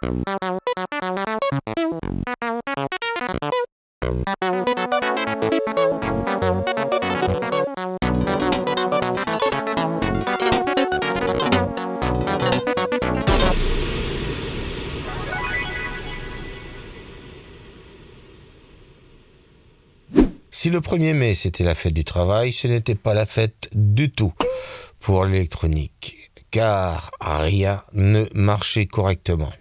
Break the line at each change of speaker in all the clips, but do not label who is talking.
Si le 1er mai c'était la fête du travail, ce n'était pas la fête du tout pour l'électronique, car rien ne marchait correctement.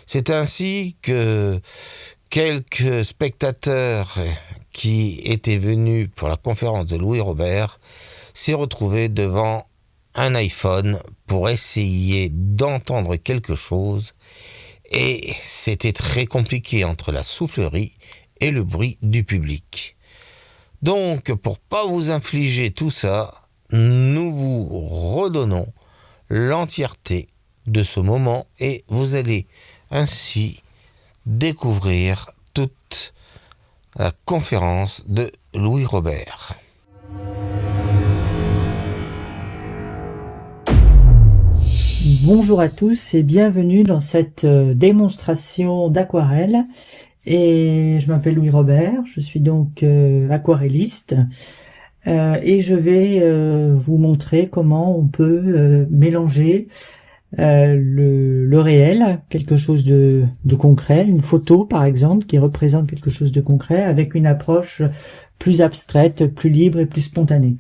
C'est ainsi que quelques spectateurs qui étaient venus pour la conférence de Louis Robert s'est retrouvé devant un iPhone pour essayer d'entendre quelque chose, et c'était très compliqué entre la soufflerie et le bruit du public. Donc, pour pas vous infliger tout ça, nous vous redonnons l'entièreté de ce moment et vous allez ainsi découvrir toute la conférence de Louis Robert.
Bonjour à tous et bienvenue dans cette démonstration d'aquarelle. Et je m'appelle Louis Robert, je suis donc aquarelliste et je vais vous montrer comment on peut mélanger le réel, quelque chose de concret, une photo par exemple qui représente quelque chose de concret avec une approche plus abstraite, plus libre et plus spontanée.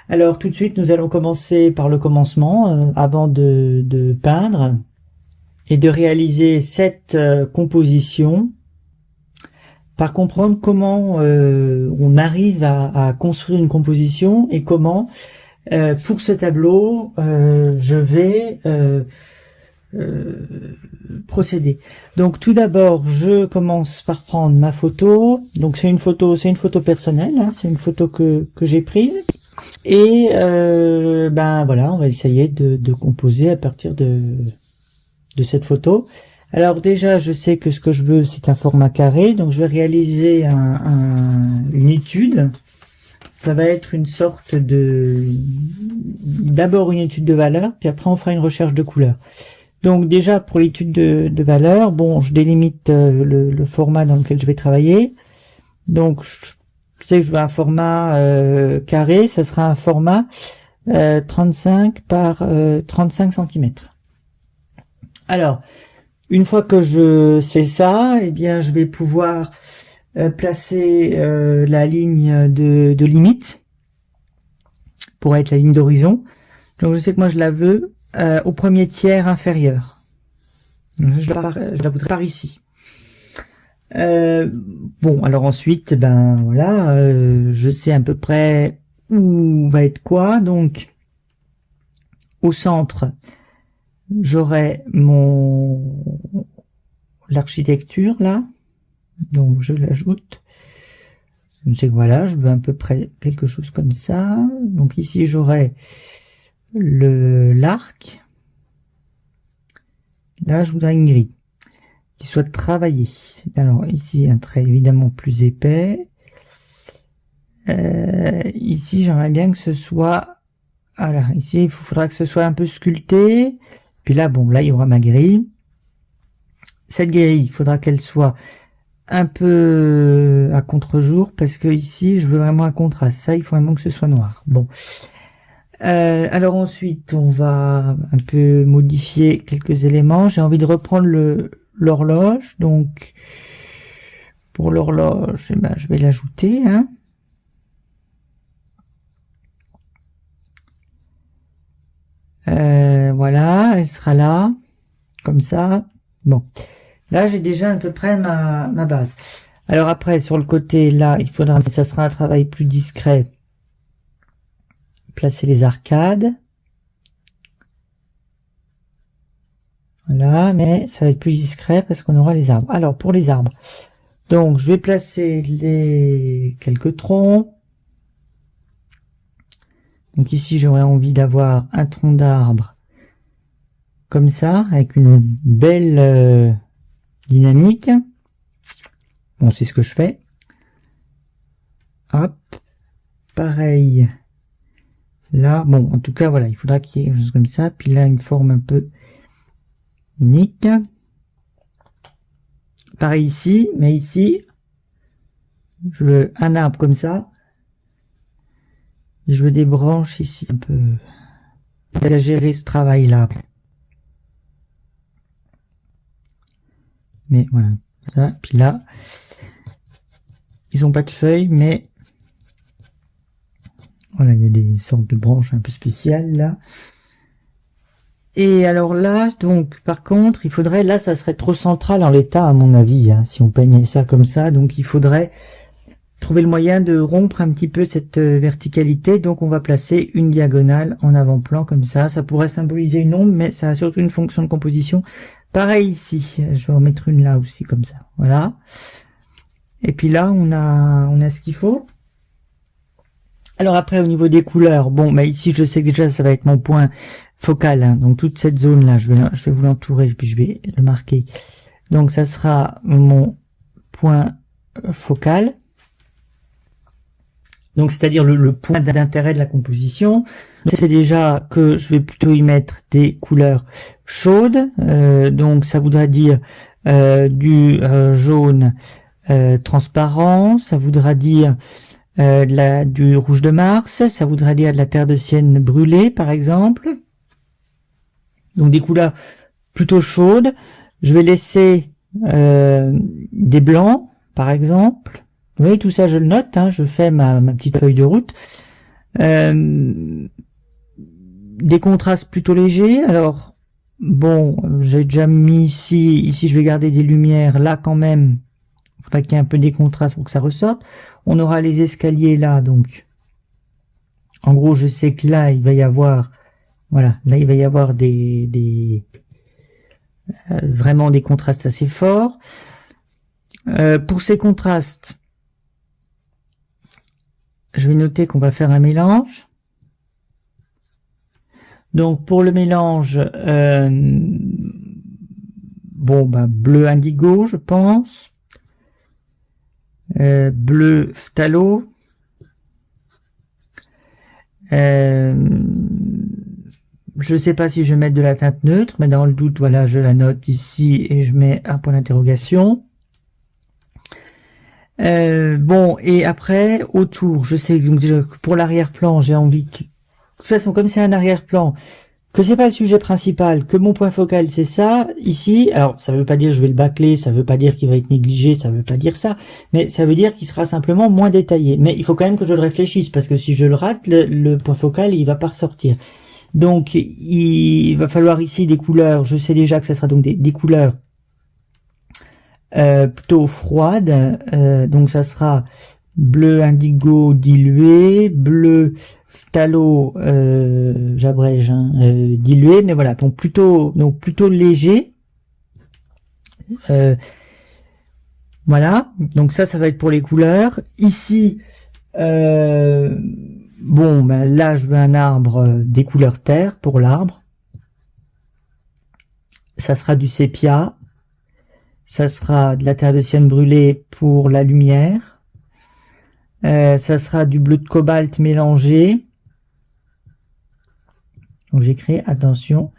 Alors tout de suite nous allons commencer par le commencement avant de peindre et de réaliser cette composition, par comprendre comment on arrive à construire une composition et comment, pour ce tableau, je vais procéder. Donc tout d'abord, je commence par prendre ma photo. Donc c'est une photo personnelle, hein, c'est une photo que j'ai prise. Et ben voilà, on va essayer de composer à partir de cette photo. Alors déjà, je sais que ce que je veux, c'est un format carré, donc je vais réaliser une étude. Ça va être une sorte d'abord une étude de valeur, puis après on fera une recherche de couleur. Donc déjà, pour l'étude de valeur, bon, je délimite le format dans lequel je vais travailler. Donc, je sais que je veux un format carré, ça sera un format 35 par 35 cm. Alors, une fois que je sais ça, eh bien, je vais pouvoir placer la ligne de limite pour être la ligne d'horizon. Donc, je sais que moi, je la veux au premier tiers inférieur. Donc, je la voudrais par ici. Bon, alors ensuite, ben voilà, je sais à peu près où va être quoi. Donc, au centre, j'aurai l'architecture là, donc je l'ajoute. Je sais que voilà, je veux à peu près quelque chose comme ça. Donc ici j'aurai l'arc. Là je voudrais une grille qui soit travaillée. Alors ici un trait évidemment plus épais. Ici j'aimerais bien que ce soit, voilà, ici il faudra que ce soit un peu sculpté. Puis là bon, là il y aura ma grille. Cette grille, il faudra qu'elle soit un peu à contre-jour, parce que ici, je veux vraiment un contraste. Ça, il faut vraiment que ce soit noir. Bon. Alors ensuite, on va un peu modifier quelques éléments. J'ai envie de reprendre l'horloge. Donc, pour l'horloge, eh ben, je vais l'ajouter. Hein. Voilà, elle sera là, comme ça. Bon. Là, j'ai déjà à peu près ma base. Alors après, sur le côté, là, il faudra, ça sera un travail plus discret. Placer les arcades. Voilà, mais ça va être plus discret parce qu'on aura les arbres. Alors, pour les arbres. Donc, je vais placer quelques troncs. Donc ici, j'aurais envie d'avoir un tronc d'arbre comme ça, avec une belle dynamique. Bon, c'est ce que je fais. Hop. Pareil. Là, bon, en tout cas, voilà, il faudra qu'il y ait quelque chose comme ça. Puis là, une forme un peu unique. pareil ici, mais ici, je veux un arbre comme ça. Et je veux des branches ici, un peu exagérer ce travail-là. Mais voilà, ça, puis là, ils ont pas de feuilles, mais voilà, il y a des sortes de branches un peu spéciales là. Et alors là, donc, par contre, il faudrait, là, ça serait trop central en l'état, à mon avis, hein, si on peignait ça comme ça. Donc, il faudrait trouver le moyen de rompre un petit peu cette verticalité. Donc, on va placer une diagonale en avant-plan comme ça. Ça pourrait symboliser une ombre, mais ça a surtout une fonction de composition. Pareil ici, je vais en mettre une là aussi comme ça. Voilà. Et puis là, on a ce qu'il faut. Alors après, au niveau des couleurs, bon, bah ici, je sais que déjà, ça va être mon point focal. Hein. Donc toute cette zone là, je vais vous l'entourer, puis je vais le marquer. Donc ça sera mon point focal. Donc c'est-à-dire le point d'intérêt de la composition. C'est déjà que je vais plutôt y mettre des couleurs chaudes. Donc ça voudra dire du jaune transparent. Ça voudra dire du rouge de Mars. Ça voudra dire de la terre de sienne brûlée, par exemple. Donc des couleurs plutôt chaudes. Je vais laisser des blancs, par exemple. Vous voyez, tout ça, je le note, hein, je fais ma petite feuille de route. Des contrastes plutôt légers. Alors, bon, j'ai déjà mis ici, je vais garder des lumières. Là, quand même, il faudra qu'il y ait un peu des contrastes pour que ça ressorte. On aura les escaliers là, donc. En gros, je sais que là, il va y avoir, voilà, là, il va y avoir vraiment des contrastes assez forts. Pour ces contrastes, je vais noter qu'on va faire un mélange. Donc pour le mélange, bon bah bleu indigo, je pense, bleu phthalo, je sais pas si je vais mettre de la teinte neutre, mais dans le doute, voilà, je la note ici et je mets un point d'interrogation. Bon, et après, autour, je sais donc déjà que pour l'arrière-plan, j'ai envie que, de toute façon, comme c'est un arrière-plan, que c'est pas le sujet principal, que mon point focal c'est ça, ici, alors ça veut pas dire que je vais le bâcler, ça veut pas dire qu'il va être négligé, ça veut pas dire ça, mais ça veut dire qu'il sera simplement moins détaillé. Mais il faut quand même que je le réfléchisse, parce que si je le rate, le point focal, il va pas ressortir. Donc, il va falloir ici des couleurs, je sais déjà que ça sera donc des couleurs plutôt froide, donc ça sera bleu indigo dilué, bleu phthalo, j'abrège, hein, dilué, mais voilà, donc plutôt léger. Voilà, donc ça va être pour les couleurs. Ici, bon, ben là je veux un arbre des couleurs terre pour l'arbre. Ça sera du sépia. Ça sera de la terre de sienne brûlée pour la lumière. Ça sera du bleu de cobalt mélangé. Donc j'écris attention,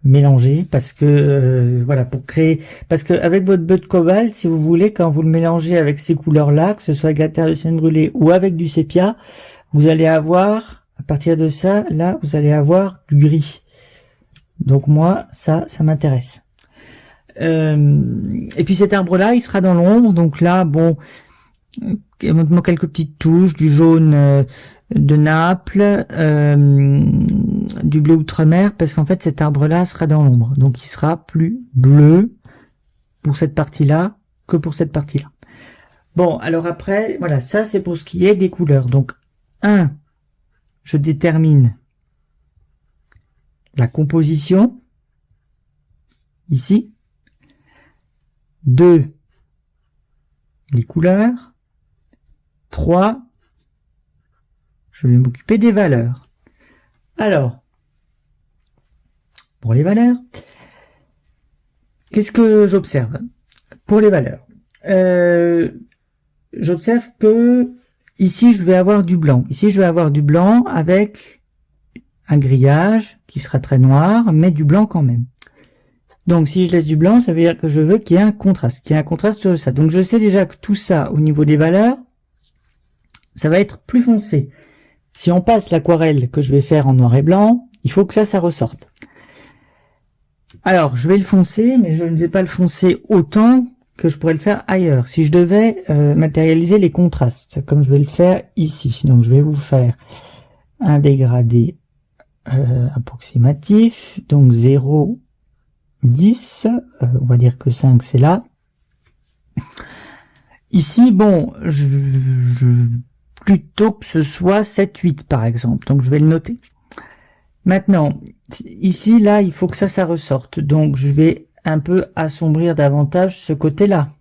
mélanger, parce que voilà, pour créer, parce que avec votre bleu de cobalt, si vous voulez, quand vous le mélangez avec ces couleurs-là, que ce soit avec la terre de sienne brûlée ou avec du sépia, vous allez avoir, à partir de ça, là, vous allez avoir du gris. Donc moi, ça m'intéresse. Et puis cet arbre-là, il sera dans l'ombre, donc là, bon, éventuellement quelques petites touches, du jaune de Naples, du bleu outre-mer, parce qu'en fait cet arbre-là sera dans l'ombre, donc il sera plus bleu pour cette partie-là que pour cette partie-là. Bon, alors après, voilà, ça c'est pour ce qui est des couleurs. Donc, je détermine la composition, ici. 2, les couleurs. 3, je vais m'occuper des valeurs. Alors, pour les valeurs, qu'est-ce que j'observe? Pour les valeurs, j'observe que ici, je vais avoir du blanc. Ici, je vais avoir du blanc avec un grillage qui sera très noir, mais du blanc quand même. Donc si je laisse du blanc, ça veut dire que je veux qu'il y ait un contraste, sur ça. Donc je sais déjà que tout ça, au niveau des valeurs, ça va être plus foncé. Si on passe l'aquarelle que je vais faire en noir et blanc, il faut que ça ressorte. Alors, je vais le foncer, mais je ne vais pas le foncer autant que je pourrais le faire ailleurs. Si je devais matérialiser les contrastes, comme je vais le faire ici. Donc, je vais vous faire un dégradé approximatif. Donc, 0, 10. On va dire que 5, c'est là. Ici, bon, plutôt que ce soit 7, 8, par exemple. Donc, je vais le noter. Maintenant, ici, là, il faut que ça ressorte. Donc, je vais un peu assombrir davantage ce côté-là.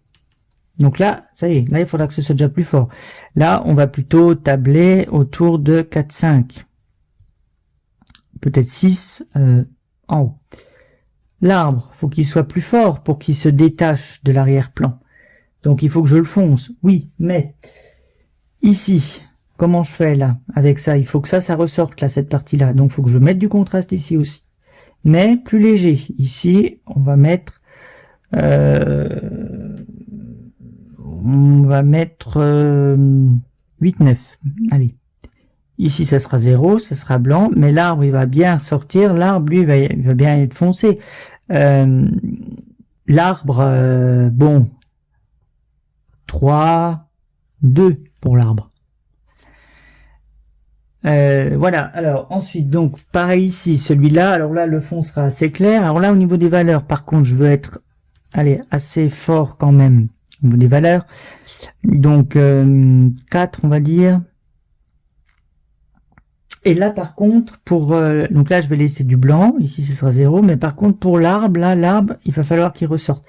Donc là, ça y est, là, il faudra que ce soit déjà plus fort. Là, on va plutôt tabler autour de 4, 5. Peut-être 6 en haut. L'arbre, faut qu'il soit plus fort pour qu'il se détache de l'arrière-plan. Donc, il faut que je le fonce. Oui, mais ici... Comment je fais là avec ça? Il faut que ça ressorte là, cette partie-là. Donc, il faut que je mette du contraste ici aussi. Mais plus léger. Ici, on va mettre 8, 9. Allez. Ici, ça sera 0, ça sera blanc. Mais l'arbre, il va bien ressortir. L'arbre, lui, il va bien être foncé. L'arbre, bon. 3, 2 pour l'arbre. Voilà, alors ensuite, donc pareil ici, celui-là, alors là le fond sera assez clair. Alors là au niveau des valeurs, par contre, je veux être assez fort quand même au niveau des valeurs. Donc 4 on va dire. Et là par contre, donc là je vais laisser du blanc, ici ce sera 0, mais par contre pour l'arbre, là l'arbre, il va falloir qu'il ressorte.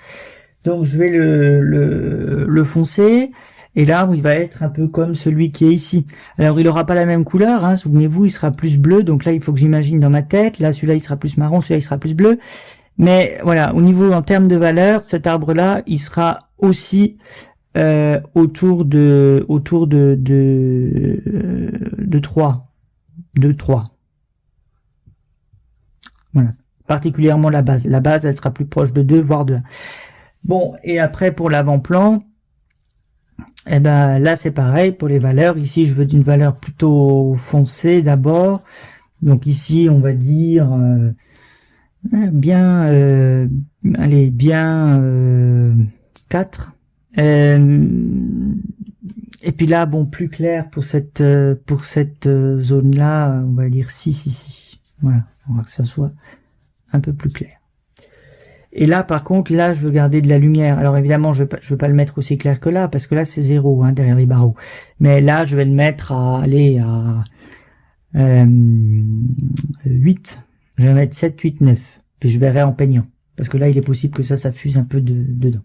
Donc je vais le foncer. Et l'arbre, il va être un peu comme celui qui est ici. Alors, il aura pas la même couleur, hein, souvenez-vous, il sera plus bleu. Donc là, il faut que j'imagine dans ma tête. Là, celui-là, il sera plus marron, celui-là, il sera plus bleu. Mais voilà, au niveau, en termes de valeur, cet arbre-là, il sera aussi autour de 3. De 3. Voilà. Particulièrement la base. La base, elle sera plus proche de 2, voire de 1. Bon, et après, pour l'avant-plan, eh ben là c'est pareil pour les valeurs. Ici je veux une valeur plutôt foncée d'abord. Donc ici on va dire bien 4. Et puis là bon plus clair pour cette zone là, on va dire 6 ici. Voilà, on va que ça soit un peu plus clair. Et là, par contre, là, je veux garder de la lumière. Alors, évidemment, je veux pas le mettre aussi clair que là, parce que là, c'est 0, hein, derrière les barreaux. Mais là, je vais le mettre à 8. Je vais mettre 7, 8, 9. Puis je verrai en peignant. Parce que là, il est possible que ça fuse un peu dedans.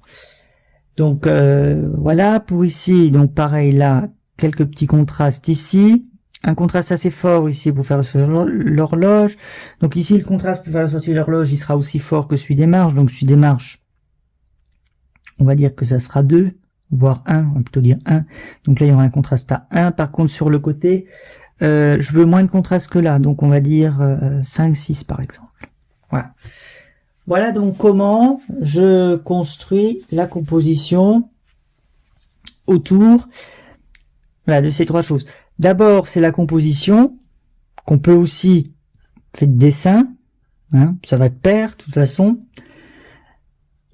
Donc, voilà, pour ici. Donc, pareil, là, quelques petits contrastes ici. Un contraste assez fort ici pour faire ressortir l'horloge. Donc ici, le contraste pour faire ressortir l'horloge, il sera aussi fort que celui des marches. Donc celui des marches, on va dire que ça sera 2, voire 1, on va plutôt dire 1. Donc là, il y aura un contraste à 1. Par contre, sur le côté, je veux moins de contraste que là. Donc on va dire 5, 6 par exemple. Voilà. Voilà donc comment je construis la composition autour de ces trois choses. D'abord, c'est la composition, qu'on peut aussi faire de dessin, hein, ça va de pair, de toute façon.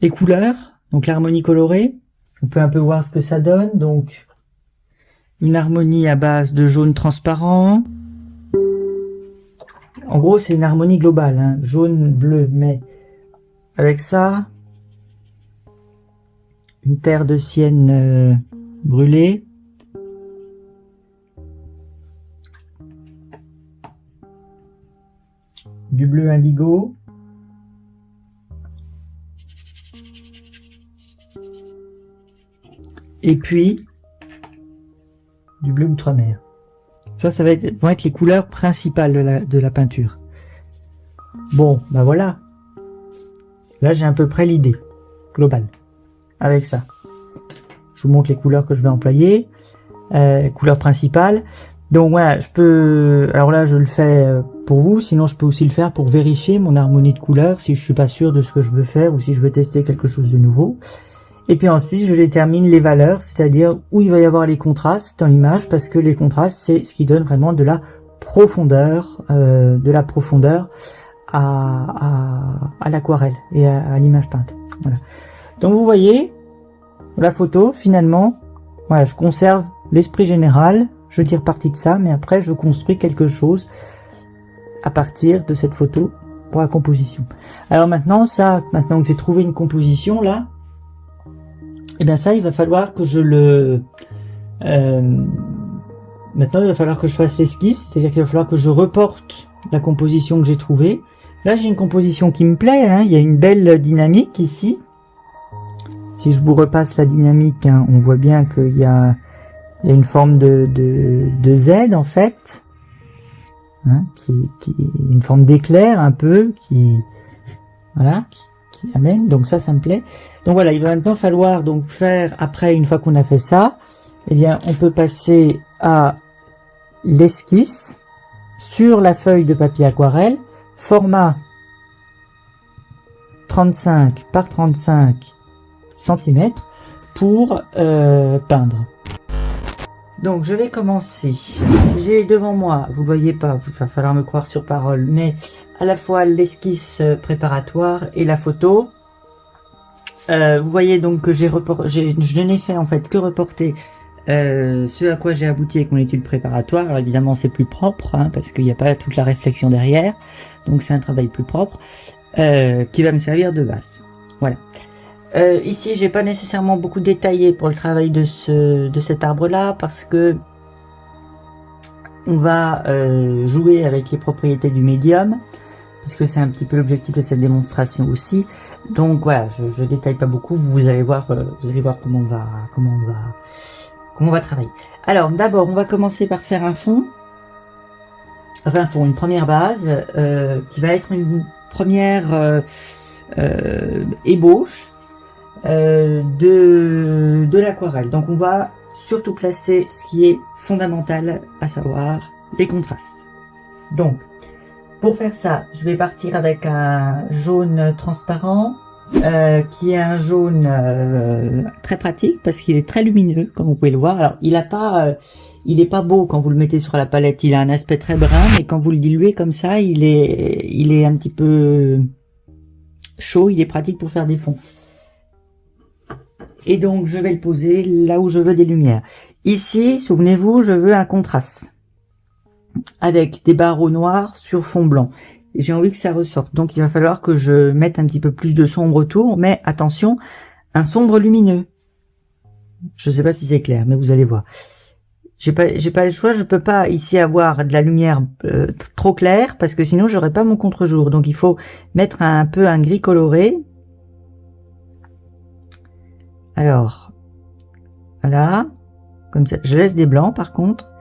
Les couleurs, donc l'harmonie colorée, on peut un peu voir ce que ça donne, donc une harmonie à base de jaune transparent. En gros, c'est une harmonie globale, hein, jaune, bleu, mais avec ça, une terre de sienne brûlée, du bleu indigo, et puis du bleu outre-mer. Ça vont être les couleurs principales de la peinture. Bon, bah voilà. Là, j'ai à peu près l'idée globale avec ça. Je vous montre les couleurs que je vais employer, couleurs principales. Donc voilà, je peux, alors là je le fais pour vous, sinon je peux aussi le faire pour vérifier mon harmonie de couleurs si je suis pas sûr de ce que je veux faire ou si je veux tester quelque chose de nouveau. Et puis ensuite je détermine les valeurs, c'est-à-dire où il va y avoir les contrastes dans l'image, parce que les contrastes c'est ce qui donne vraiment de la profondeur à l'aquarelle et à l'image peinte. Voilà. Donc vous voyez la photo finalement, voilà, je conserve l'esprit général. Je tire parti de ça, mais après je construis quelque chose à partir de cette photo pour la composition. Alors maintenant que j'ai trouvé une composition là, et bien ça il va falloir que je le maintenant il va falloir que je fasse l'esquisse, c'est-à-dire qu'il va falloir que je reporte la composition que j'ai trouvée. Là j'ai une composition qui me plaît, hein, il y a une belle dynamique ici. Si je vous repasse la dynamique, hein, on voit bien qu'il y a une forme de Z en fait, hein, qui une forme d'éclair un peu, voilà, qui amène. Donc ça me plaît. Donc voilà, il va maintenant falloir donc faire, après, une fois qu'on a fait ça, eh bien on peut passer à l'esquisse sur la feuille de papier aquarelle, format 35 par 35 cm pour peindre. Donc je vais commencer. J'ai devant moi, vous voyez pas, il va falloir me croire sur parole, mais à la fois l'esquisse préparatoire et la photo. Vous voyez donc que je n'ai fait en fait que reporter ce à quoi j'ai abouti avec mon étude préparatoire. Alors évidemment c'est plus propre, hein, parce qu'il n'y a pas toute la réflexion derrière, donc c'est un travail plus propre qui va me servir de base. Voilà. Ici j'ai pas nécessairement beaucoup détaillé pour le travail de cet arbre là, parce que on va jouer avec les propriétés du médium, parce que c'est un petit peu l'objectif de cette démonstration aussi. Donc voilà, je détaille pas beaucoup, vous allez voir comment on va travailler. Alors d'abord on va commencer par faire un fond, une première base qui va être une première ébauche de l'aquarelle. Donc on va surtout placer ce qui est fondamental, à savoir les contrastes. Donc pour faire ça, je vais partir avec un jaune transparent qui est un jaune très pratique parce qu'il est très lumineux, comme vous pouvez le voir. Alors il est pas beau quand vous le mettez sur la palette, il a un aspect très brun, mais quand vous le diluez comme ça, il est un petit peu chaud, il est pratique pour faire des fonds. Et donc je vais le poser là où je veux des lumières. Ici, souvenez-vous, je veux un contraste avec des barreaux noirs sur fond blanc. Et j'ai envie que ça ressorte. Donc il va falloir que je mette un petit peu plus de sombre autour, mais attention, un sombre lumineux. Je ne sais pas si c'est clair, mais vous allez voir. J'ai pas le choix, je peux pas ici avoir de la lumière trop claire parce que sinon j'aurai pas mon contre-jour. Donc il faut mettre un peu un gris coloré. Alors, voilà, comme ça, je laisse des blancs par contre.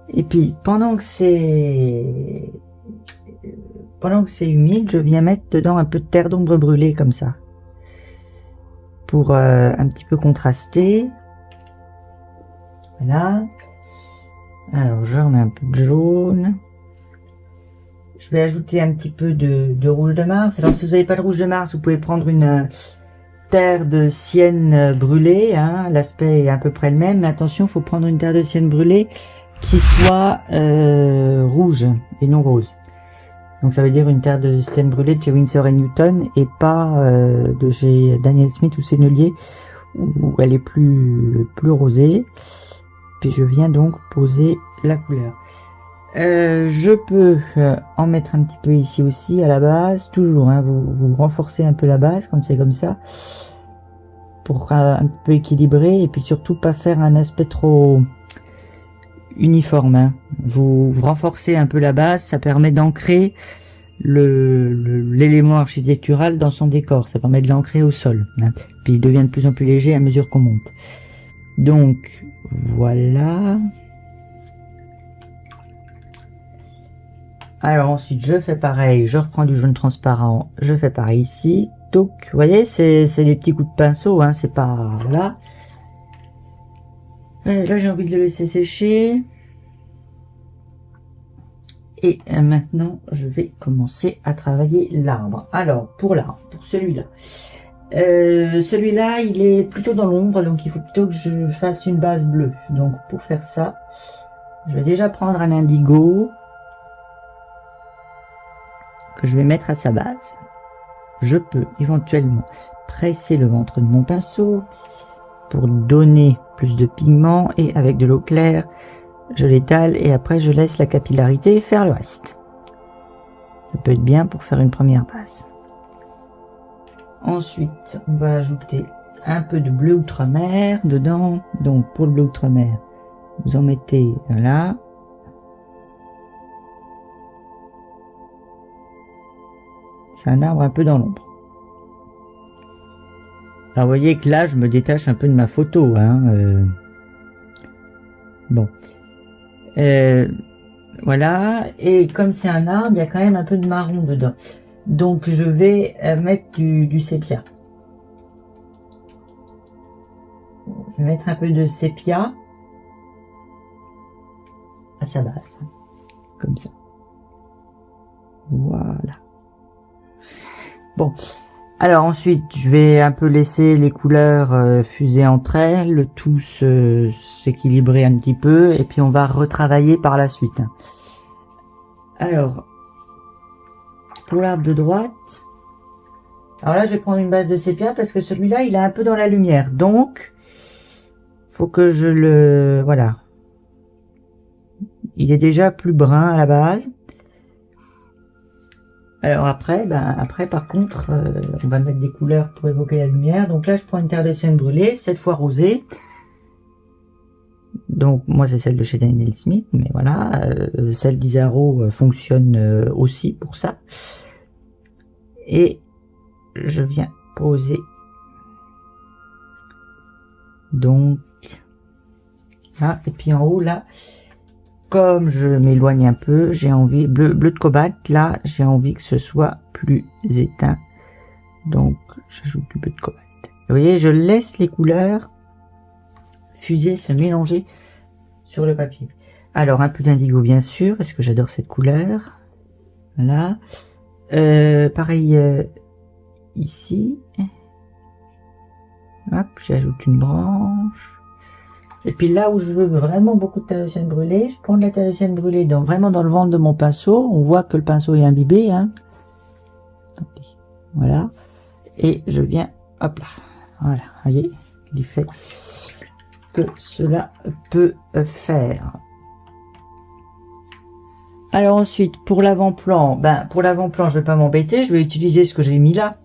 Et puis, pendant que c'est humide, je viens mettre dedans un peu de terre d'ombre brûlée comme ça. Pour un petit peu contraster. Voilà. Alors, je remets un peu de jaune. Je vais ajouter un petit peu de rouge de Mars. Alors, si vous n'avez pas de rouge de Mars, vous pouvez prendre une terre de sienne brûlée, hein, l'aspect est à peu près le même, mais attention, il faut prendre une terre de sienne brûlée qui soit rouge et non rose. Donc ça veut dire une terre de sienne brûlée de chez Winsor & Newton et pas de chez Daniel Smith ou Sennelier où elle est plus rosée. Puis je viens donc poser la couleur. Je peux en mettre un petit peu ici aussi à la base, toujours, hein, vous renforcez un peu la base quand c'est comme ça, pour un petit peu équilibrer, et puis surtout pas faire un aspect trop uniforme, hein. Vous renforcez un peu la base, ça permet d'ancrer l'élément architectural dans son décor, ça permet de l'ancrer au sol, hein. Puis il devient de plus en plus léger à mesure qu'on monte. Donc voilà. Alors ensuite je fais pareil, je reprends du jaune transparent, je fais pareil ici, donc vous voyez c'est des petits coups de pinceau, hein, c'est pas là. Là, j'ai envie de le laisser sécher. Et maintenant, je vais commencer à travailler l'arbre. Alors, pour l'arbre, pour celui-là. Celui-là, il est plutôt dans l'ombre, donc il faut plutôt que je fasse une base bleue. Donc, pour faire ça, je vais déjà prendre un indigo que je vais mettre à sa base. Je peux éventuellement presser le ventre de mon pinceau pour donner plus de pigment et avec de l'eau claire, je l'étale et après je laisse la capillarité faire le reste. Ça peut être bien pour faire une première base. Ensuite, on va ajouter un peu de bleu outre-mer dedans. Donc pour le bleu outre-mer, vous en mettez là. C'est un arbre un peu dans l'ombre. Alors vous voyez que là, je me détache un peu de ma photo. Bon. Voilà. Et comme c'est un arbre, il y a quand même un peu de marron dedans. Donc je vais mettre du sépia. Je vais mettre un peu de sépia à sa base. Comme ça. Voilà. Bon. Alors ensuite, je vais un peu laisser les couleurs fuser entre elles, le tout s'équilibrer un petit peu, et puis on va retravailler par la suite. Alors, pour l'arbre de droite, alors là je vais prendre une base de sépia parce que celui-là il est un peu dans la lumière, donc faut que je le... voilà. Il est déjà plus brun à la base. Alors après, par contre, on va mettre des couleurs pour évoquer la lumière. Donc là, je prends une terre de sienne brûlée, cette fois rosée. Donc moi, c'est celle de chez Daniel Smith, mais voilà, celle d'Isaro fonctionne aussi pour ça. Et je viens poser. Donc là, et puis en haut là. Comme je m'éloigne un peu, j'ai envie, bleu de cobalt, là, j'ai envie que ce soit plus éteint. Donc, j'ajoute du bleu de cobalt. Vous voyez, je laisse les couleurs fuser, se mélanger sur le papier. Alors, un peu d'indigo, bien sûr, parce que j'adore cette couleur. Voilà. Pareil, ici. Hop, j'ajoute une branche. Et puis là où je veux vraiment beaucoup de terre de sienne brûlée, je prends de la terre de sienne brûlée vraiment dans le ventre de mon pinceau. On voit que le pinceau est imbibé. Voilà. Et je viens, hop là. Voilà, vous voyez l'effet que cela peut faire. Alors ensuite, pour l'avant-plan, je vais pas m'embêter, je vais utiliser ce que j'ai mis là.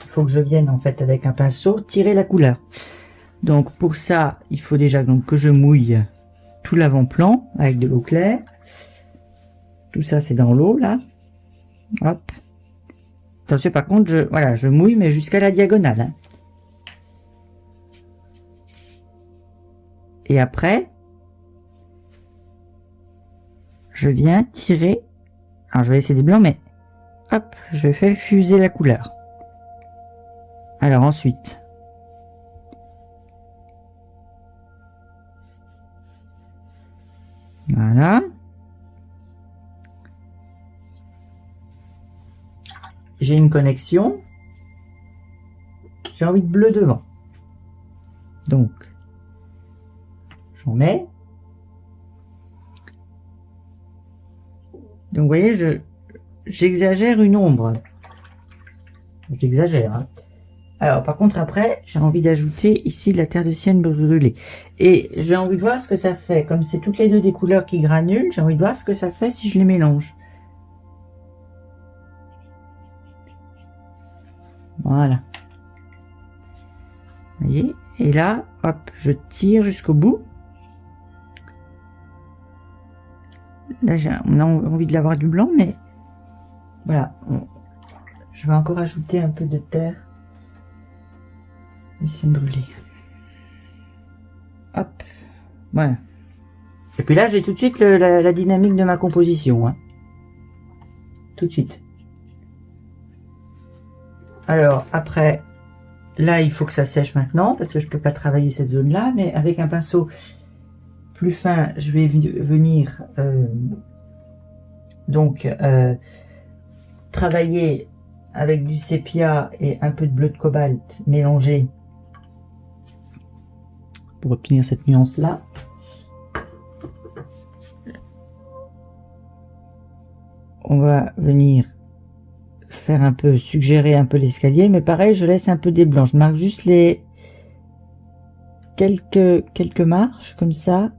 Il faut que je vienne en fait avec un pinceau tirer la couleur. Donc pour ça, il faut déjà donc que je mouille tout l'avant-plan avec de l'eau claire. Tout ça c'est dans l'eau là. Hop. Attention par contre, je mouille mais jusqu'à la diagonale. Et après, je viens tirer. Alors je vais laisser des blancs mais hop, je fais fuser la couleur. Alors ensuite, voilà. J'ai une connexion. J'ai envie de bleu devant. Donc, j'en mets. Donc, vous voyez, j'exagère une ombre. J'exagère, hein. Alors, par contre, après, j'ai envie d'ajouter ici de la terre de sienne brûlée. Et j'ai envie de voir ce que ça fait. Comme c'est toutes les deux des couleurs qui granulent, j'ai envie de voir ce que ça fait si je les mélange. Voilà. Vous voyez? Et là, hop, je tire jusqu'au bout. Là, on a envie de l'avoir du blanc, mais voilà. Je vais encore ajouter un peu de terre. Ici brûlée. Hop. Voilà. Et puis là, j'ai tout de suite la dynamique de ma composition. Hein. Tout de suite. Alors, après, là, il faut que ça sèche maintenant, parce que je peux pas travailler cette zone-là, mais avec un pinceau plus fin, je vais venir travailler avec du sépia et un peu de bleu de cobalt mélangé pour obtenir cette nuance-là. On va venir faire un peu, suggérer un peu l'escalier, mais pareil, je laisse un peu des blancs. Je marque juste les quelques marches comme ça,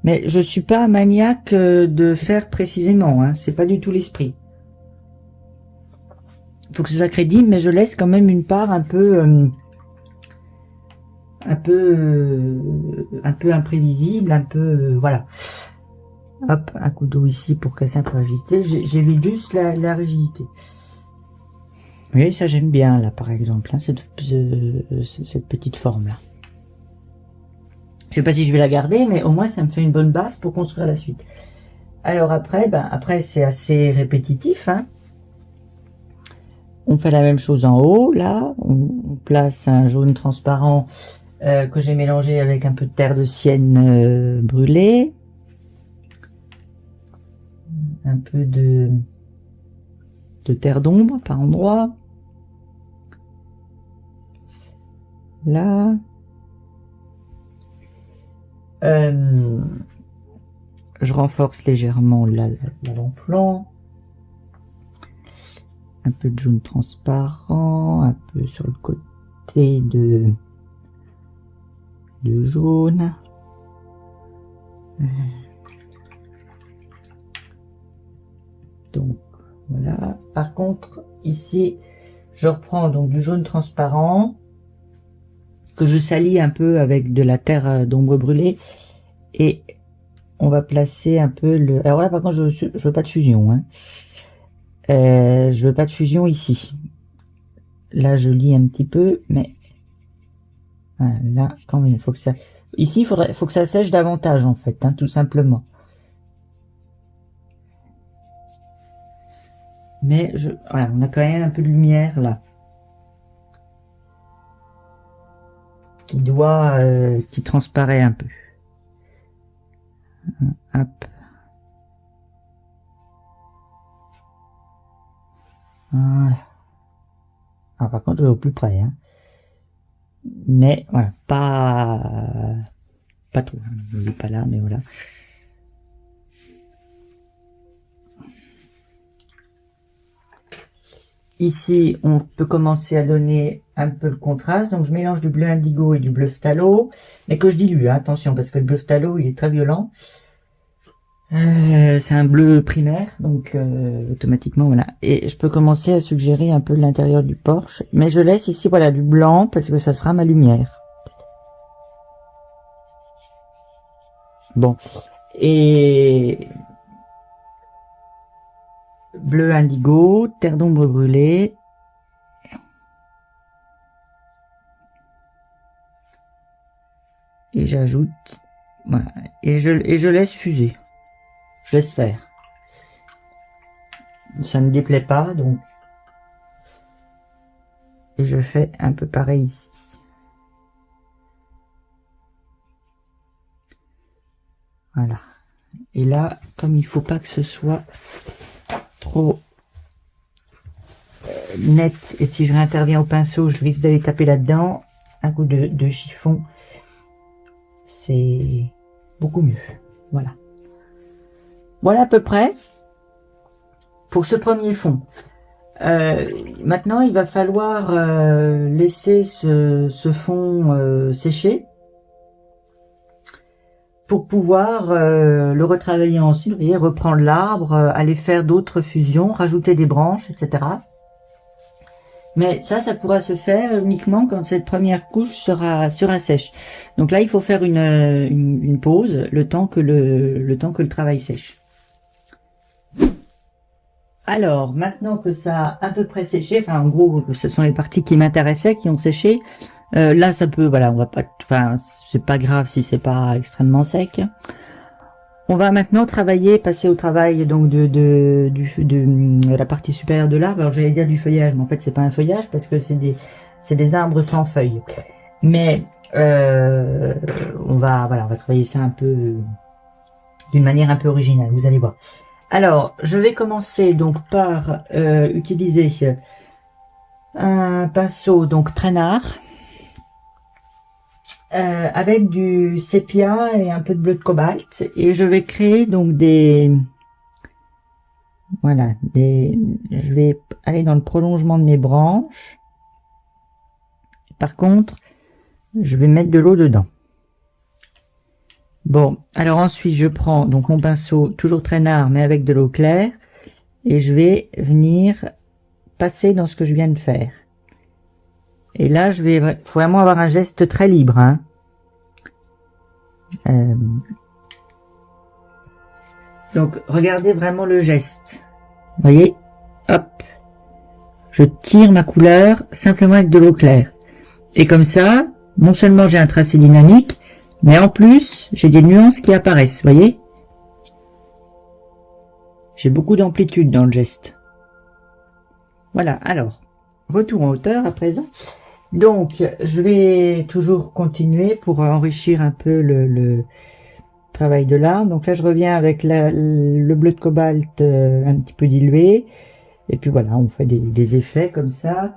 mais je suis pas maniaque de faire précisément, hein. C'est pas du tout l'esprit. Il faut que ce soit crédible, mais je laisse quand même une part un peu imprévisible, un peu voilà. Hop, un coup d'eau ici pour casser un peu la rigidité. J'évite juste la rigidité. Vous voyez, ça j'aime bien là par exemple, hein, cette petite forme là. Je sais pas si je vais la garder, mais au moins ça me fait une bonne base pour construire la suite. Alors après, après c'est assez répétitif, hein. On fait la même chose en haut, là, on place un jaune transparent que j'ai mélangé avec un peu de terre de sienne brûlée. Un peu de terre d'ombre par endroit. Là. Je renforce légèrement l'avant-plan. Un peu de jaune transparent, un peu sur le côté de jaune. Donc voilà. Par contre, ici, je reprends donc du jaune transparent que je salis un peu avec de la terre d'ombre brûlée et on va placer un peu le. Alors là, par contre, je veux pas de fusion, hein. Je veux pas de fusion ici. Là, je lis un petit peu, mais là, quand même, il faut que ça. Ici, faut que ça sèche davantage en fait, hein, tout simplement. Mais voilà, on a quand même un peu de lumière là, qui transparaît un peu. Hop. Voilà. Alors, par contre, je vais au plus près, hein. Mais voilà, pas trop. Je ne l'ai pas là, mais voilà. Ici, on peut commencer à donner un peu le contraste. Donc, je mélange du bleu indigo et du bleu phthalo, mais que je dilue, hein, attention, parce que le bleu phthalo, il est très violent. C'est un bleu primaire, donc automatiquement, voilà. Et je peux commencer à suggérer un peu l'intérieur du porche, mais je laisse ici, voilà, du blanc, parce que ça sera ma lumière. Bon. Et bleu indigo, terre d'ombre brûlée. Et j'ajoute, voilà, et je laisse fuser. Je laisse faire. Ça ne déplaît pas, donc. Et je fais un peu pareil ici. Voilà. Et là, comme il faut pas que ce soit trop net, et si je réinterviens au pinceau, je risque d'aller taper là-dedans, un coup de chiffon, c'est beaucoup mieux. Voilà. Voilà à peu près pour ce premier fond. Maintenant, il va falloir laisser ce fond sécher pour pouvoir le retravailler ensuite. Vous voyez, reprendre l'arbre, aller faire d'autres fusions, rajouter des branches, etc. Mais ça pourra se faire uniquement quand cette première couche sera sèche. Donc là, il faut faire une pause le temps que le travail sèche. Alors, maintenant que ça a à peu près séché, enfin en gros, ce sont les parties qui m'intéressaient, qui ont séché. Là, ça peut, voilà, on va pas, enfin, c'est pas grave si c'est pas extrêmement sec. On va maintenant passer au travail donc de la partie supérieure de l'arbre. Alors j'allais dire du feuillage, mais en fait c'est pas un feuillage parce que c'est c'est des arbres sans feuilles. Mais on va travailler ça un peu d'une manière un peu originale, vous allez voir. Alors, je vais commencer donc par utiliser un pinceau donc traînard avec du sépia et un peu de bleu de cobalt, et je vais créer donc je vais aller dans le prolongement de mes branches. Par contre, je vais mettre de l'eau dedans. Bon, alors ensuite je prends donc mon pinceau toujours traînard mais avec de l'eau claire, et je vais venir passer dans ce que je viens de faire. Et là je vais vraiment avoir un geste très libre, hein. Donc regardez vraiment le geste. Vous voyez, hop, je tire ma couleur simplement avec de l'eau claire. Et comme ça, non seulement j'ai un tracé dynamique, mais en plus, j'ai des nuances qui apparaissent, vous voyez? J'ai beaucoup d'amplitude dans le geste. Voilà, alors, retour en hauteur à présent. Donc, je vais toujours continuer pour enrichir un peu le travail de l'arbre. Donc là, je reviens avec le bleu de cobalt un petit peu dilué. Et puis voilà, on fait des effets comme ça.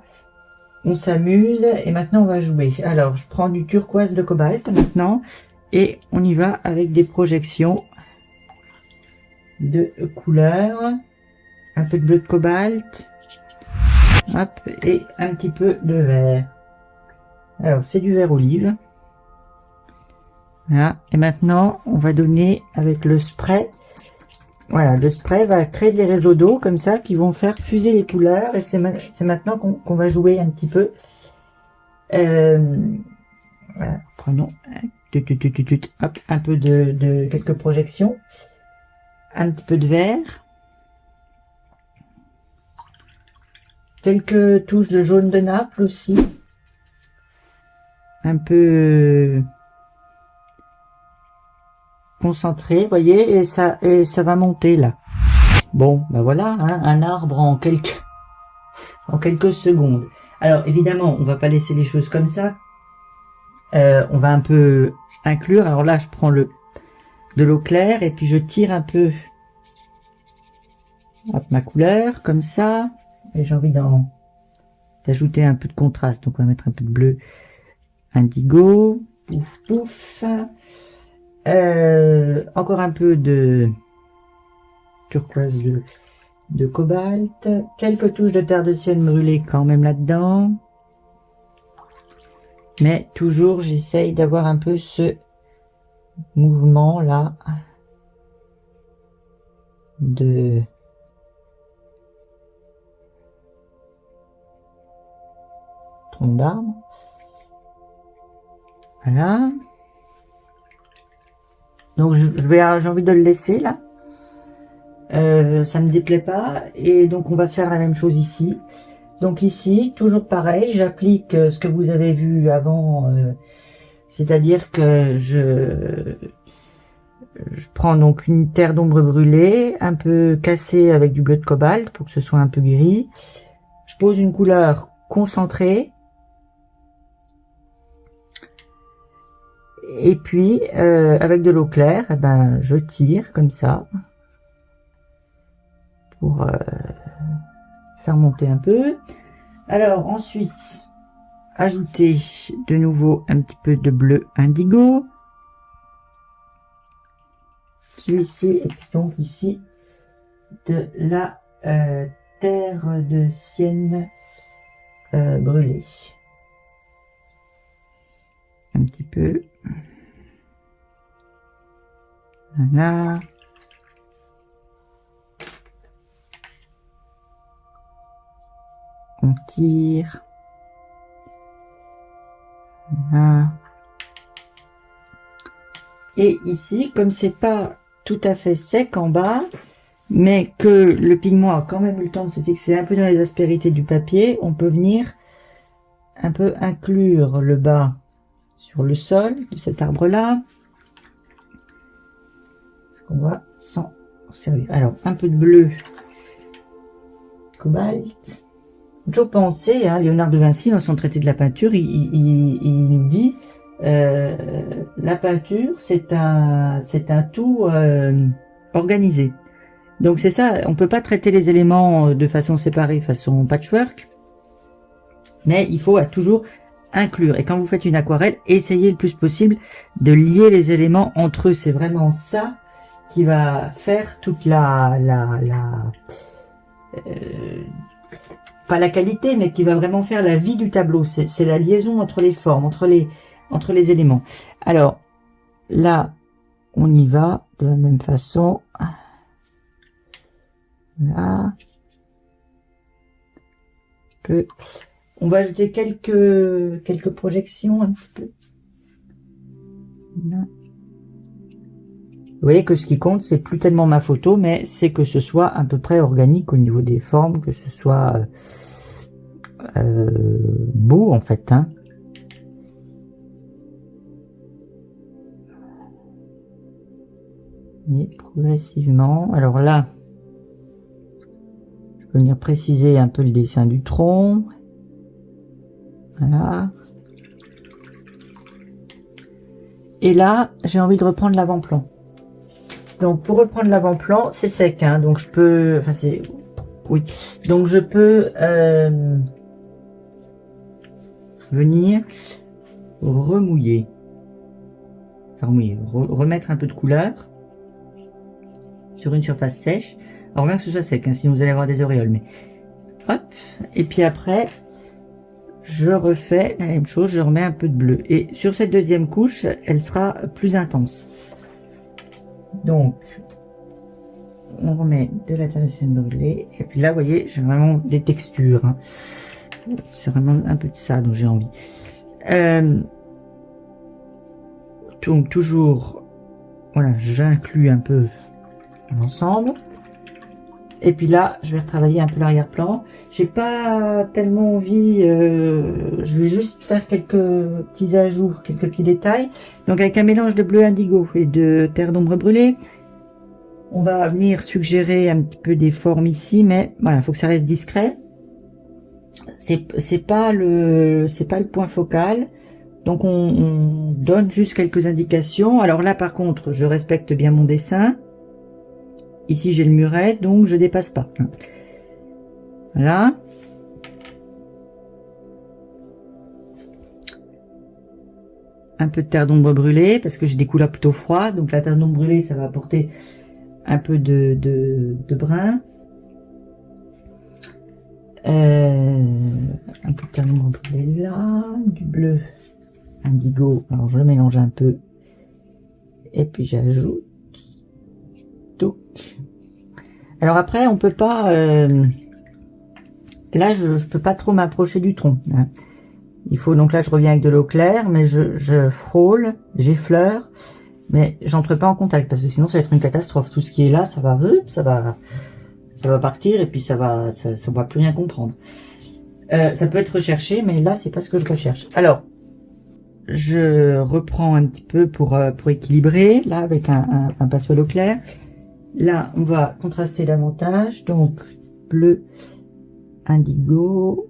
On s'amuse, et maintenant on va jouer. Alors, je prends du turquoise de cobalt maintenant, et on y va avec des projections de couleurs. Un peu de bleu de cobalt, hop, et un petit peu de vert. Alors, c'est du vert olive. Voilà, et maintenant on va donner avec le spray. Voilà, le spray va créer des réseaux d'eau comme ça qui vont faire fuser les couleurs, et c'est maintenant qu'on va jouer un petit peu. Voilà, prenons hop, un peu de quelques projections, un petit peu de vert, quelques touches de jaune de Naples aussi, un peu concentré, voyez, et ça va monter là. Bon, ben voilà, hein, un arbre en quelques secondes. Alors évidemment, on va pas laisser les choses comme ça. On va un peu inclure. Alors là, je prends de l'eau claire et puis je tire un peu hop, ma couleur comme ça. Et j'ai envie d'ajouter un peu de contraste. Donc on va mettre un peu de bleu indigo. Pouf pouf. Encore un peu de turquoise de cobalt, quelques touches de terre de sienne brûlée quand même là-dedans, mais toujours j'essaye d'avoir un peu ce mouvement là de tronc d'arbre. Voilà. Donc j'ai envie de le laisser là. Ça me déplaît pas, et donc on va faire la même chose ici. Donc ici, toujours pareil, j'applique ce que vous avez vu avant, c'est-à-dire que je prends donc une terre d'ombre brûlée, un peu cassée avec du bleu de cobalt pour que ce soit un peu gris. Je pose une couleur concentrée. Et puis, avec de l'eau claire, eh ben, je tire comme ça. Pour faire monter un peu. Alors ensuite, ajouter de nouveau un petit peu de bleu indigo. Celui-ci, et puis donc ici, de la terre de sienne brûlée. Un petit peu. Voilà. On tire. Voilà. Et ici, comme c'est pas tout à fait sec en bas, mais que le pigment a quand même eu le temps de se fixer un peu dans les aspérités du papier, on peut venir un peu inclure le bas sur le sol de cet arbre-là. Ce qu'on va s'en servir. Alors, un peu de bleu cobalt. toujours penser, hein, Léonard de Vinci, dans son traité de la peinture, il nous dit la peinture, c'est un tout organisé. Donc c'est ça, on peut pas traiter les éléments de façon séparée, façon patchwork, mais il faut toujours inclure. Et quand vous faites une aquarelle, essayez le plus possible de lier les éléments entre eux. C'est vraiment ça qui va faire toute pas la qualité, mais qui va vraiment faire la vie du tableau. C'est la liaison entre les formes, entre les éléments. Alors, là, on y va de la même façon. Là. On va ajouter quelques projections un petit peu. Là. Vous voyez que ce qui compte, c'est plus tellement ma photo, mais c'est que ce soit à peu près organique au niveau des formes, que ce soit beau en fait. Hein. Et progressivement. Alors là, je peux venir préciser un peu le dessin du tronc. Voilà. Et là, j'ai envie de reprendre l'avant-plan. Donc pour reprendre l'avant-plan, c'est sec, hein, donc je peux, enfin c'est, oui, donc je peux venir remouiller, enfin remouiller, remettre un peu de couleur sur une surface sèche. Alors bien que ce soit sec, hein, sinon vous allez avoir des auréoles, mais hop, et puis après je refais la même chose, je remets un peu de bleu, et sur cette deuxième couche, elle sera plus intense. Donc, on remet de la ternocine brûlée. Et puis là, vous voyez, j'ai vraiment des textures. Hein. C'est vraiment un peu de ça dont j'ai envie. Donc, toujours, voilà, j'inclus un peu l'ensemble. Et puis là, je vais retravailler un peu l'arrière-plan. J'ai pas tellement envie, je vais juste faire quelques petits ajouts, quelques petits détails. Donc avec un mélange de bleu indigo et de terre d'ombre brûlée, on va venir suggérer un petit peu des formes ici, mais voilà, il faut que ça reste discret. C'est pas le point focal. Donc on donne juste quelques indications. Alors là par contre, je respecte bien mon dessin. Ici j'ai le muret, donc je dépasse pas. Voilà. Un peu de terre d'ombre brûlée, parce que j'ai des couleurs plutôt froides. Donc la terre d'ombre brûlée, ça va apporter un peu de brun. Un peu de terre d'ombre brûlée là. Du bleu indigo. Alors je le mélange un peu. Et puis j'ajoute. Alors après, on peut pas. Là, je peux pas trop m'approcher du tronc. Hein. Il faut donc là, je reviens avec de l'eau claire, mais je frôle, j'effleure, mais j'entre pas en contact parce que sinon, ça va être une catastrophe. Tout ce qui est là, ça va partir et puis ça va plus rien comprendre. Ça peut être recherché, mais là, c'est pas ce que je recherche. Alors, je reprends un petit peu pour équilibrer là avec un passepoil eau claire. Là, on va contraster davantage, donc bleu, indigo,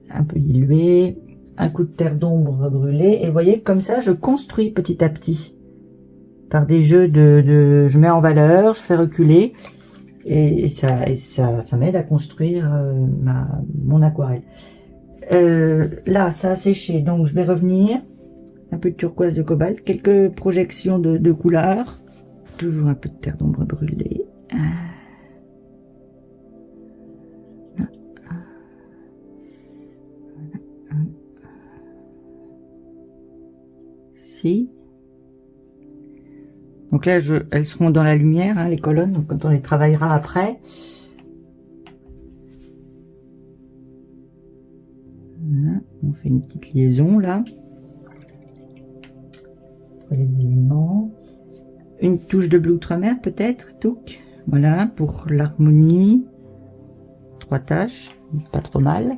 un peu dilué, un coup de terre d'ombre brûlée, et vous voyez, comme ça, je construis petit à petit, par des jeux je mets en valeur, je fais reculer, et ça m'aide à construire mon aquarelle. Là, ça a séché, donc je vais revenir, un peu de turquoise, de cobalt, quelques projections de couleurs, toujours un peu de terre d'ombre brûlée. Si. Donc là, elles seront dans la lumière, hein, les colonnes, donc quand on les travaillera après. Voilà, on fait une petite liaison là. Entre les éléments. Une touche de bleu outre-mer peut-être, touc. Voilà, pour l'harmonie. 3 taches, pas trop mal.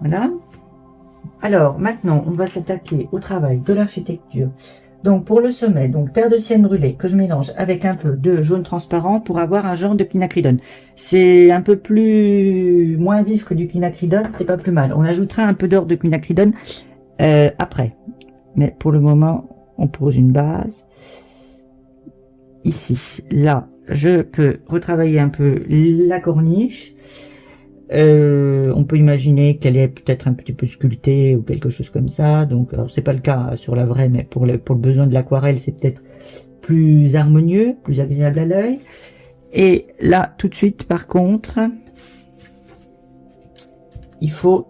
Voilà. Alors, maintenant, on va s'attaquer au travail de l'architecture Donc pour le sommet, donc terre de sienne brûlée que je mélange avec un peu de jaune transparent pour avoir un genre de quinacridone. C'est un peu plus moins vif que du quinacridone, c'est pas plus mal. On ajoutera un peu d'or de quinacridone après. Mais pour le moment, on pose une base. Ici, là, je peux retravailler un peu la corniche. On peut imaginer qu'elle est peut-être un petit peu sculptée ou quelque chose comme ça. Donc, alors c'est pas le cas sur la vraie, mais pour le besoin de l'aquarelle, c'est peut-être plus harmonieux, plus agréable à l'œil. Et là, tout de suite, par contre, il faut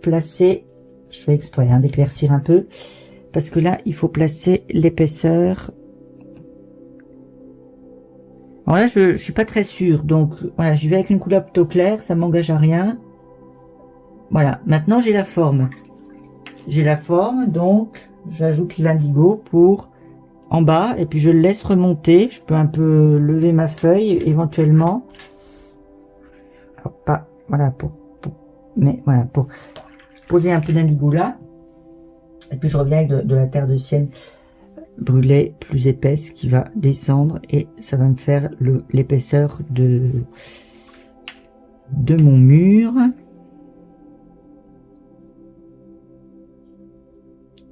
placer, je fais exprès d'éclaircir un peu, parce que là, il faut placer l'épaisseur. Alors là, je suis pas très sûre, donc voilà, je vais avec une couleur plutôt claire, ça m'engage à rien. Voilà, maintenant j'ai la forme. J'ai la forme, donc j'ajoute l'indigo pour en bas, et puis je le laisse remonter. Je peux un peu lever ma feuille, éventuellement. Alors pas, voilà, mais voilà, pour poser un peu d'indigo là. Et puis je reviens avec de la terre de sienne brûlée plus épaisse qui va descendre et ça va me faire l'épaisseur de mon mur.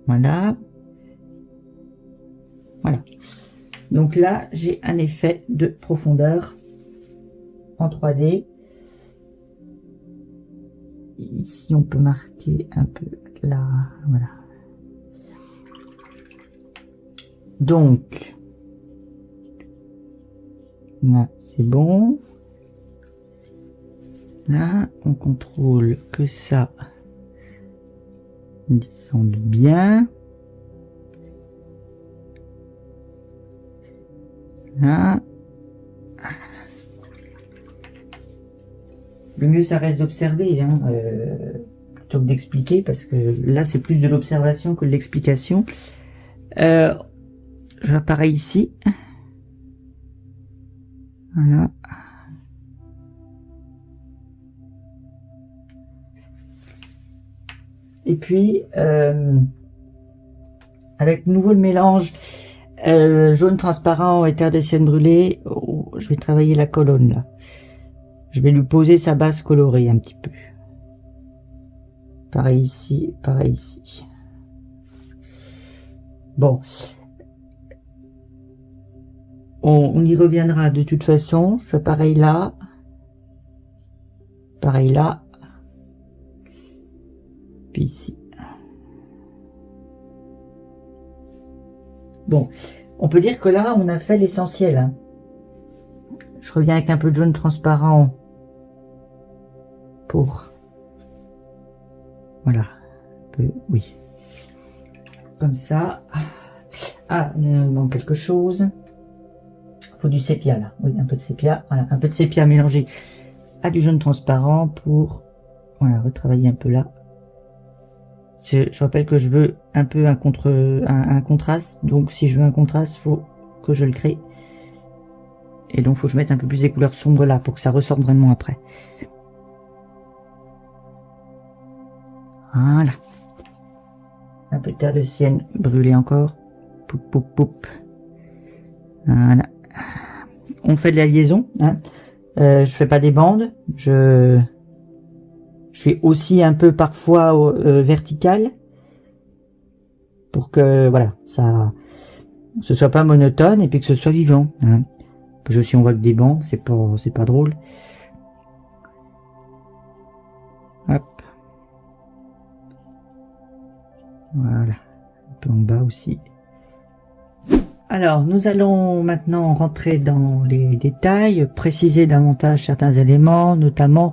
Voilà. Voilà. Donc là, j'ai un effet de profondeur en 3D. Ici, on peut marquer un peu là. Voilà. Donc, là, c'est bon. Là, on contrôle que ça descende bien. Là. Le mieux, ça reste d'observer, hein, plutôt que d'expliquer, parce que là, c'est plus de l'observation que de l'explication. Je vais pareil ici. Voilà. Et puis, avec nouveau le mélange jaune transparent et terre des siennes brûlées, je vais travailler la colonne là. Je vais lui poser sa base colorée un petit peu. Pareil ici, pareil ici. Bon. On y reviendra de toute façon. Je fais pareil là. Pareil là. Puis ici. Bon. On peut dire que là, on a fait l'essentiel. Hein. Je reviens avec un peu de jaune transparent. Pour... Voilà. Oui. Comme ça. Ah, il me manque quelque chose. Il faut du sépia là. Oui, un peu de sépia. Voilà, un peu de sépia mélangé à du jaune transparent pour voilà, retravailler un peu là. Je rappelle que je veux un peu un contraste. Donc si je veux un contraste, il faut que je le crée. Et donc il faut que je mette un peu plus des couleurs sombres là pour que ça ressorte vraiment après. Voilà. Un peu de terre de sienne brûlée encore. Poup, poup, poup. Voilà. On fait de la liaison. Hein. Je fais pas des bandes. Je fais aussi un peu parfois vertical. Pour que, voilà, ça, ce soit pas monotone et puis que ce soit vivant. Hein. Parce que si on voit que des bandes, c'est pas drôle. Hop. Voilà. Un peu en bas aussi. Alors, nous allons maintenant rentrer dans les détails, préciser davantage certains éléments, notamment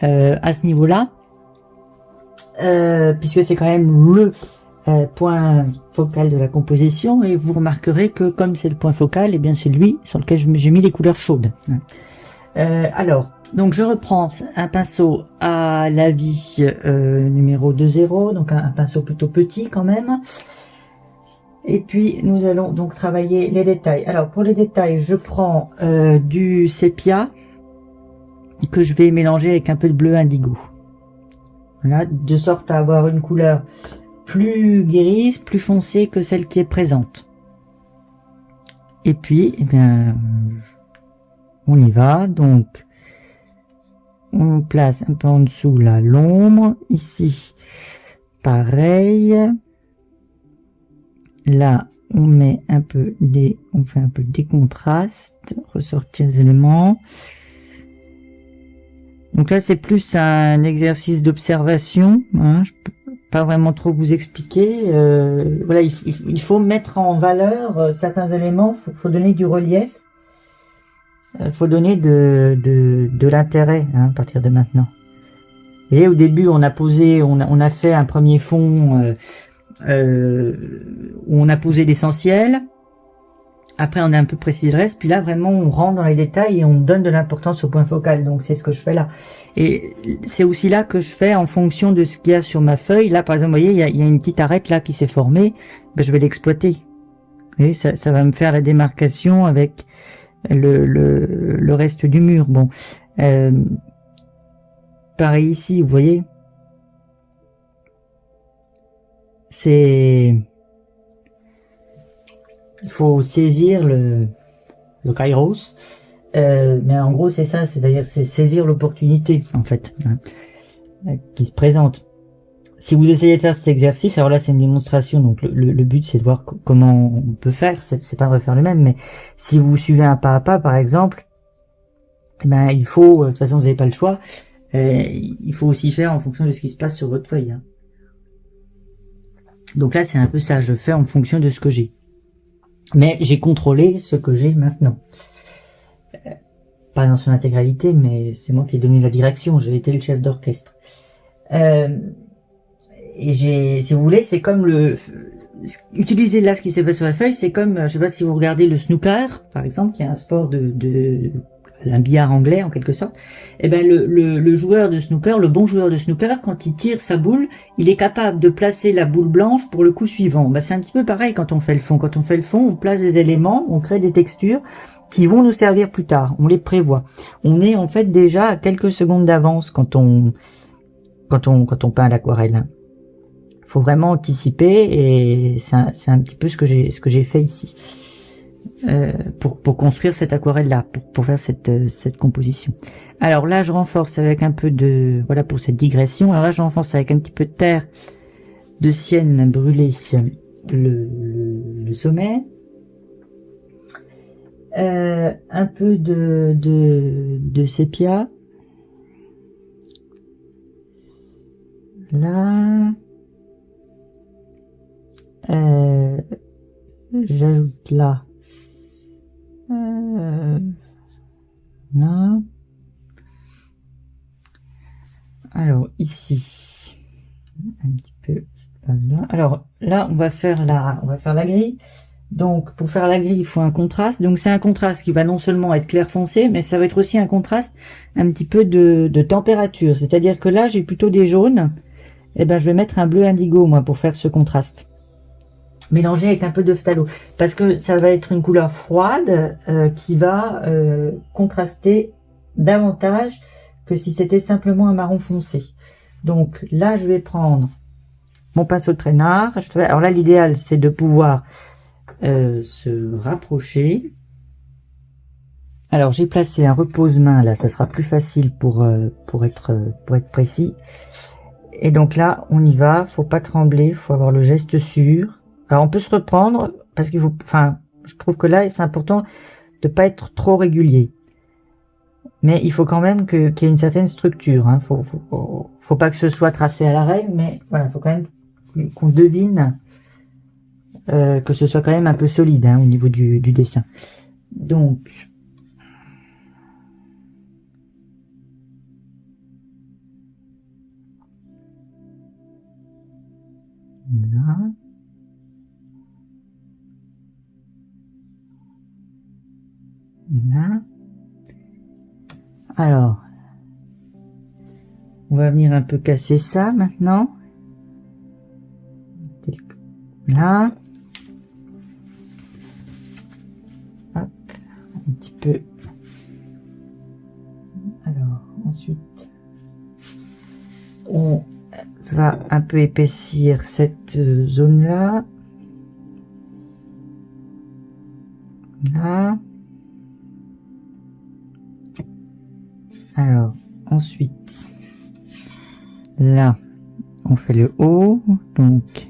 à ce niveau-là, puisque c'est quand même le point focal de la composition, et vous remarquerez que comme c'est le point focal, et bien c'est lui sur lequel j'ai mis les couleurs chaudes. Alors, donc je reprends un pinceau à la vie numéro 20, donc un pinceau plutôt petit quand même. Et puis nous allons donc travailler les détails. Alors pour les détails, je prends du sépia que je vais mélanger avec un peu de bleu indigo. Voilà, de sorte à avoir une couleur plus grise, plus foncée que celle qui est présente. Et puis, eh bien, on y va. Donc, on place un peu en dessous là l'ombre. Ici, pareil. Là, on met un peu on fait un peu des contrastes, ressortir les éléments. Donc là, c'est plus un exercice d'observation. Hein, je peux pas vraiment trop vous expliquer. Voilà, il faut mettre en valeur certains éléments. Faut donner du relief. Faut donner de l'intérêt hein, à partir de maintenant. Vous voyez, au début, on a fait un premier fond où on a posé l'essentiel. Après, on a un peu précisé le reste. Puis là, vraiment, on rentre dans les détails et on donne de l'importance au point focal. Donc, c'est ce que je fais là. Et c'est aussi là que je fais en fonction de ce qu'il y a sur ma feuille. Là, par exemple, vous voyez, il y a une petite arête là qui s'est formée. Ben, je vais l'exploiter. Vous voyez, ça va me faire la démarcation avec le reste du mur. Bon, pareil ici, vous voyez. Il faut saisir le kairos, mais en gros c'est ça, c'est-à-dire c'est saisir l'opportunité en fait hein, qui se présente. Si vous essayez de faire cet exercice, alors là c'est une démonstration, donc le but c'est de voir comment on peut faire, c'est pas de refaire le même, mais si vous suivez un pas à pas par exemple, eh ben il faut, de toute façon vous n'avez pas le choix, il faut aussi faire en fonction de ce qui se passe sur votre feuille. Hein. Donc là c'est un peu ça, je fais en fonction de ce que j'ai. Mais j'ai contrôlé ce que j'ai maintenant. Pas dans son intégralité, mais c'est moi qui ai donné la direction. J'ai été le chef d'orchestre. Et si vous voulez, c'est comme utiliser là ce qui s'est fait sur la feuille, c'est comme, je sais pas si vous regardez le snooker, par exemple, qui est un sport un billard anglais en quelque sorte. Et ben le joueur de snooker, le bon joueur de snooker, quand il tire sa boule, il est capable de placer la boule blanche pour le coup suivant. Ben, c'est un petit peu pareil quand on fait le fond. Quand on fait le fond, on place des éléments, on crée des textures qui vont nous servir plus tard. On les prévoit. On est en fait déjà à quelques secondes d'avance quand on peint à l'aquarelle. Faut vraiment anticiper et c'est un petit peu ce que j'ai fait ici. Pour construire cette aquarelle là, pour faire cette composition. Alors là je renforce avec un peu de, voilà pour cette digression, alors là je renforce avec un petit peu de terre de sienne brûlée le sommet, un peu de sépia là, j'ajoute là là. Alors ici un petit peu cette base là. Alors là on va faire la grille. Donc pour faire la grille il faut un contraste. Donc c'est un contraste qui va non seulement être clair foncé, mais ça va être aussi un contraste un petit peu de température. C'est-à-dire que là j'ai plutôt des jaunes. Et ben je vais mettre un bleu indigo moi pour faire ce contraste. Mélangé avec un peu de phthalo, parce que ça va être une couleur froide qui va contraster davantage que si c'était simplement un marron foncé. Donc là je vais prendre mon pinceau de traînard. Alors là l'idéal c'est de pouvoir se rapprocher. Alors j'ai placé un repose-main là, ça sera plus facile pour être précis. Et donc là on y va, faut pas trembler, faut avoir le geste sûr. Alors on peut se reprendre parce qu'il faut, enfin, je trouve que là c'est important de pas être trop régulier. Mais il faut quand même qu'il y ait une certaine structure. Hein. Faut pas que ce soit tracé à la règle, mais voilà, faut quand même qu'on devine que ce soit quand même un peu solide hein, au niveau du dessin. Donc là. Là. Alors, on va venir un peu casser ça maintenant. Là. Hop, un petit peu. Alors, ensuite, on va un peu épaissir cette zone-là. Là. Alors, ensuite, là, on fait le haut, donc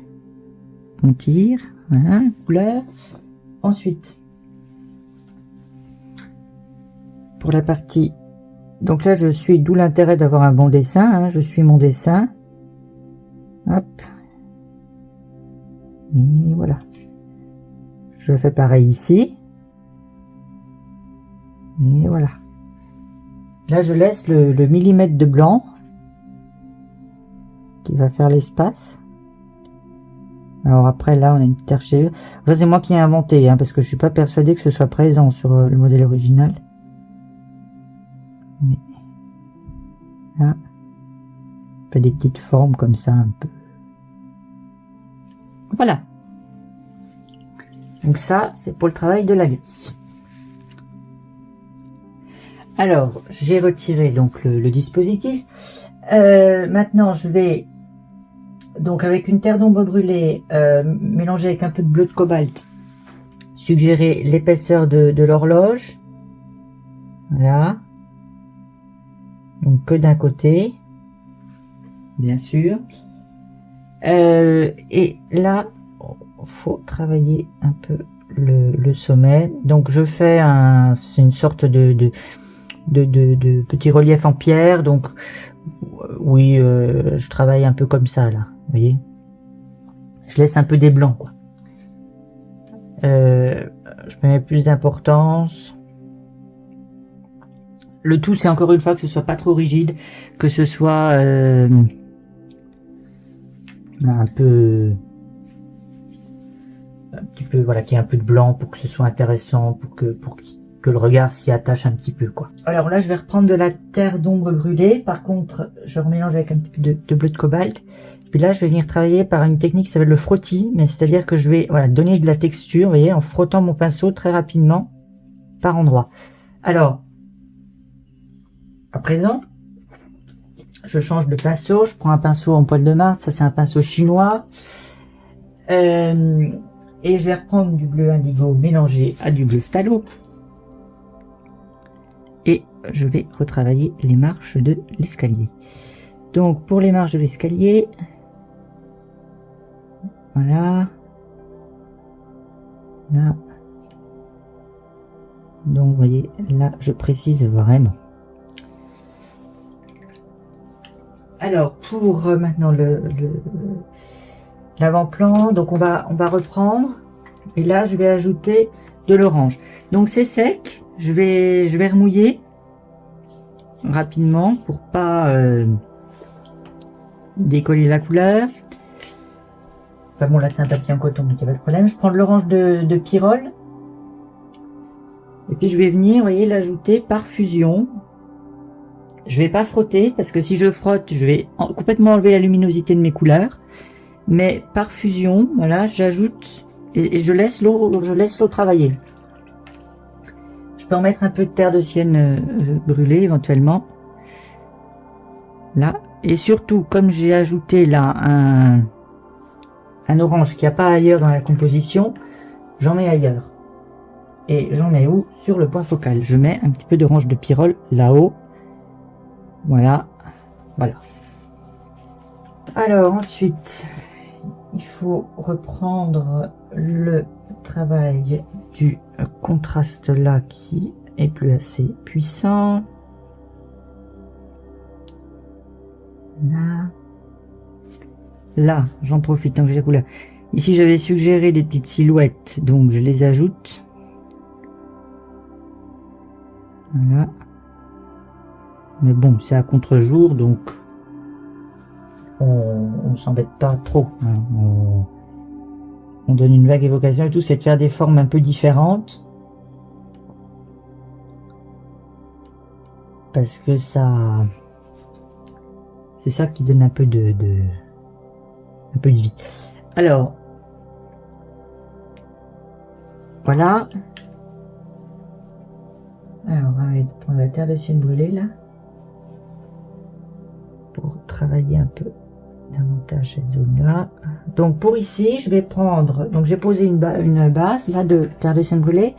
on tire, voilà, couleur. Ensuite, pour la partie, donc là je suis, d'où l'intérêt d'avoir un bon dessin, hein, je suis mon dessin, hop, et voilà. Je fais pareil ici, et voilà. Là je laisse le millimètre de blanc qui va faire l'espace. Alors après là on a une terre chez eux. Ça c'est moi qui ai inventé, hein, parce que je suis pas persuadé que ce soit présent sur le modèle original. Mais là, on fait des petites formes comme ça un peu. Voilà. Donc ça c'est pour le travail de la grille. Alors j'ai retiré donc le dispositif. Maintenant je vais donc avec une terre d'ombre brûlée mélangée avec un peu de bleu de cobalt suggérer l'épaisseur de l'horloge. Voilà. Donc que d'un côté, bien sûr. Et là, faut travailler un peu le sommet. Donc je fais c'est une sorte de petit relief en pierre. Donc oui, je travaille un peu comme ça là. Vous voyez, je laisse un peu des blancs, quoi. Je mets plus d'importance. Le tout, c'est encore une fois que ce soit pas trop rigide, que ce soit un petit peu, voilà, qu'il y ait un peu de blanc pour que ce soit intéressant, pour que le regard s'y attache un petit peu, quoi. Alors là, je vais reprendre de la terre d'ombre brûlée. Par contre, je remélange avec un petit peu de bleu de cobalt. Puis là, je vais venir travailler par une technique qui s'appelle le frottis, mais c'est-à-dire que je vais, voilà, donner de la texture, vous voyez, en frottant mon pinceau très rapidement par endroits. Alors, à présent, je change de pinceau, je prends un pinceau en poil de martre, ça c'est un pinceau chinois, et je vais reprendre du bleu indigo mélangé à du bleu phthalo, et je vais retravailler les marches de l'escalier. Donc pour les marches de l'escalier, voilà, là, donc vous voyez, là je précise vraiment. Alors pour maintenant l'avant-plan, donc on va reprendre, et là je vais ajouter de l'orange. Donc c'est sec, je vais remouiller rapidement pour pas décoller la couleur. Enfin bon, là c'est un papier en coton, donc il n'y a pas de problème. Je prends de l'orange de Pyrrole, et puis je vais venir, vous voyez, l'ajouter par fusion. Je vais pas frotter, parce que si je frotte, je vais complètement enlever la luminosité de mes couleurs. Mais par fusion, voilà, j'ajoute et je laisse l'eau travailler. Je peux en mettre un peu de terre de sienne brûlée éventuellement. Là, et surtout, comme j'ai ajouté là un orange qu'il n'y a pas ailleurs dans la composition, j'en mets ailleurs. Et j'en mets où? Sur le point focal. Je mets un petit peu d'orange de Pyrrole là-haut. Voilà, voilà. Alors ensuite, il faut reprendre le travail du contraste là qui est plus assez puissant. Là, j'en profite tant que j'ai la couleur. Ici, j'avais suggéré des petites silhouettes, donc je les ajoute. Voilà. Mais bon, c'est à contre-jour, donc on s'embête pas trop. Hein. On donne une vague évocation et tout, c'est de faire des formes un peu différentes. Parce que ça... c'est ça qui donne un peu de vie. Alors, voilà. Alors, on va prendre la terre de sienne brûlée là. Pour travailler un peu davantage cette zone-là. Donc pour ici, je vais prendre, donc j'ai posé une base là de terre de sienne brûlée.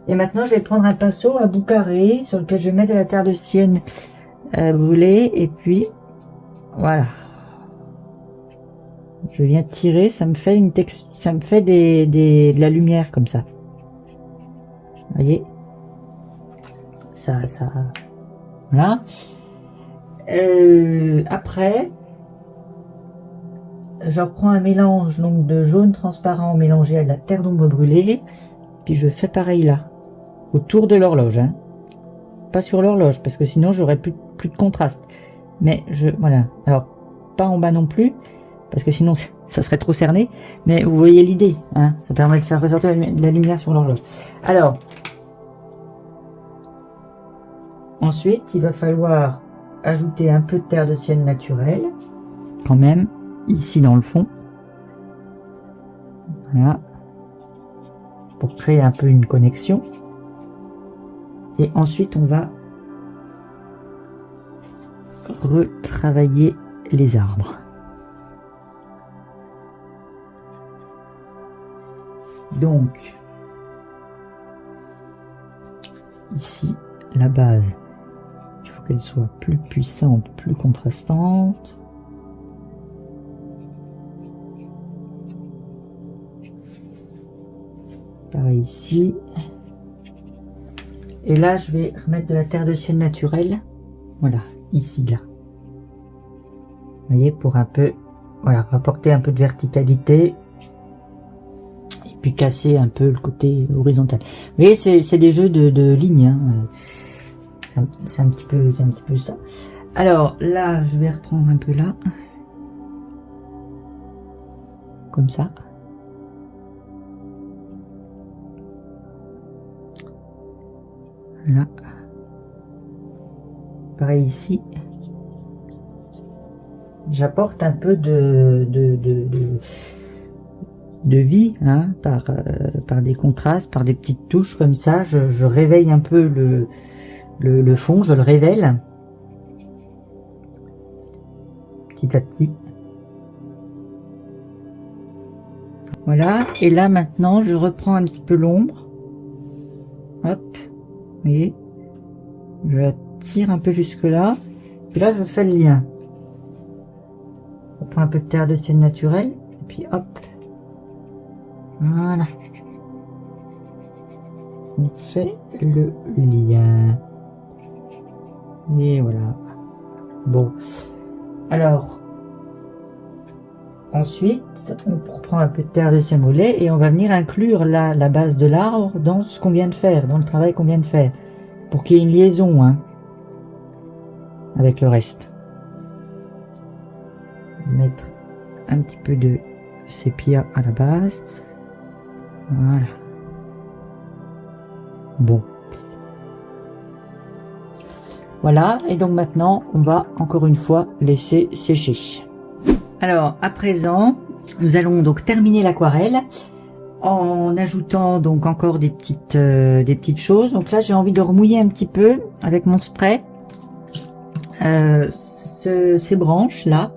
Et maintenant, je vais prendre un pinceau à bout carré sur lequel je vais mettre de la terre de sienne brûlée. Et puis, voilà. Je viens tirer, ça me fait une texture, ça me fait de la lumière comme ça. Vous voyez? Ça, voilà. Après, je reprends un mélange donc de jaune transparent mélangé à de la terre d'ombre brûlée. Puis je fais pareil là. Autour de l'horloge, hein. Pas sur l'horloge, parce que sinon j'aurais plus de contraste. Mais voilà. Alors, pas en bas non plus, parce que sinon ça serait trop cerné. Mais vous voyez l'idée, hein. Ça permet de faire ressortir de la lumière sur l'horloge. Alors, ensuite, il va falloir ajouter un peu de terre de sienne naturelle, quand même, ici dans le fond. Voilà. Pour créer un peu une connexion. Et ensuite, on va retravailler les arbres. Donc, ici, la base, il faut qu'elle soit plus puissante, plus contrastante. Pareil ici. Et là, je vais remettre de la terre de sienne naturelle. Voilà, ici, là. Vous voyez, pour un peu, voilà, apporter un peu de verticalité. Et puis casser un peu le côté horizontal. Vous voyez, c'est des jeux de lignes. Hein. C'est un petit peu ça. Alors, là, je vais reprendre un peu là. Comme ça. Là. Pareil ici. J'apporte un peu de vie, hein, par des contrastes, par des petites touches comme ça. Je réveille un peu le fond, je le révèle. Petit à petit. Voilà. Et là, maintenant, je reprends un petit peu l'ombre. Hop. Vous voyez, je la tire un peu jusque là, puis là je fais le lien. On prend un peu de terre de sienne naturelle, et puis hop, voilà, on fait le lien, et voilà. Bon, alors ensuite on prend un peu de terre de sienne brûlée et on va venir inclure la base de l'arbre dans ce qu'on vient de faire, dans le travail qu'on vient de faire, pour qu'il y ait une liaison, hein, avec le reste. Mettre un petit peu de sépia à la base. Voilà. Bon. Voilà, et donc maintenant on va encore une fois laisser sécher. Alors à présent, nous allons donc terminer l'aquarelle en ajoutant donc encore des petites choses. Donc là j'ai envie de remouiller un petit peu avec mon spray ces branches là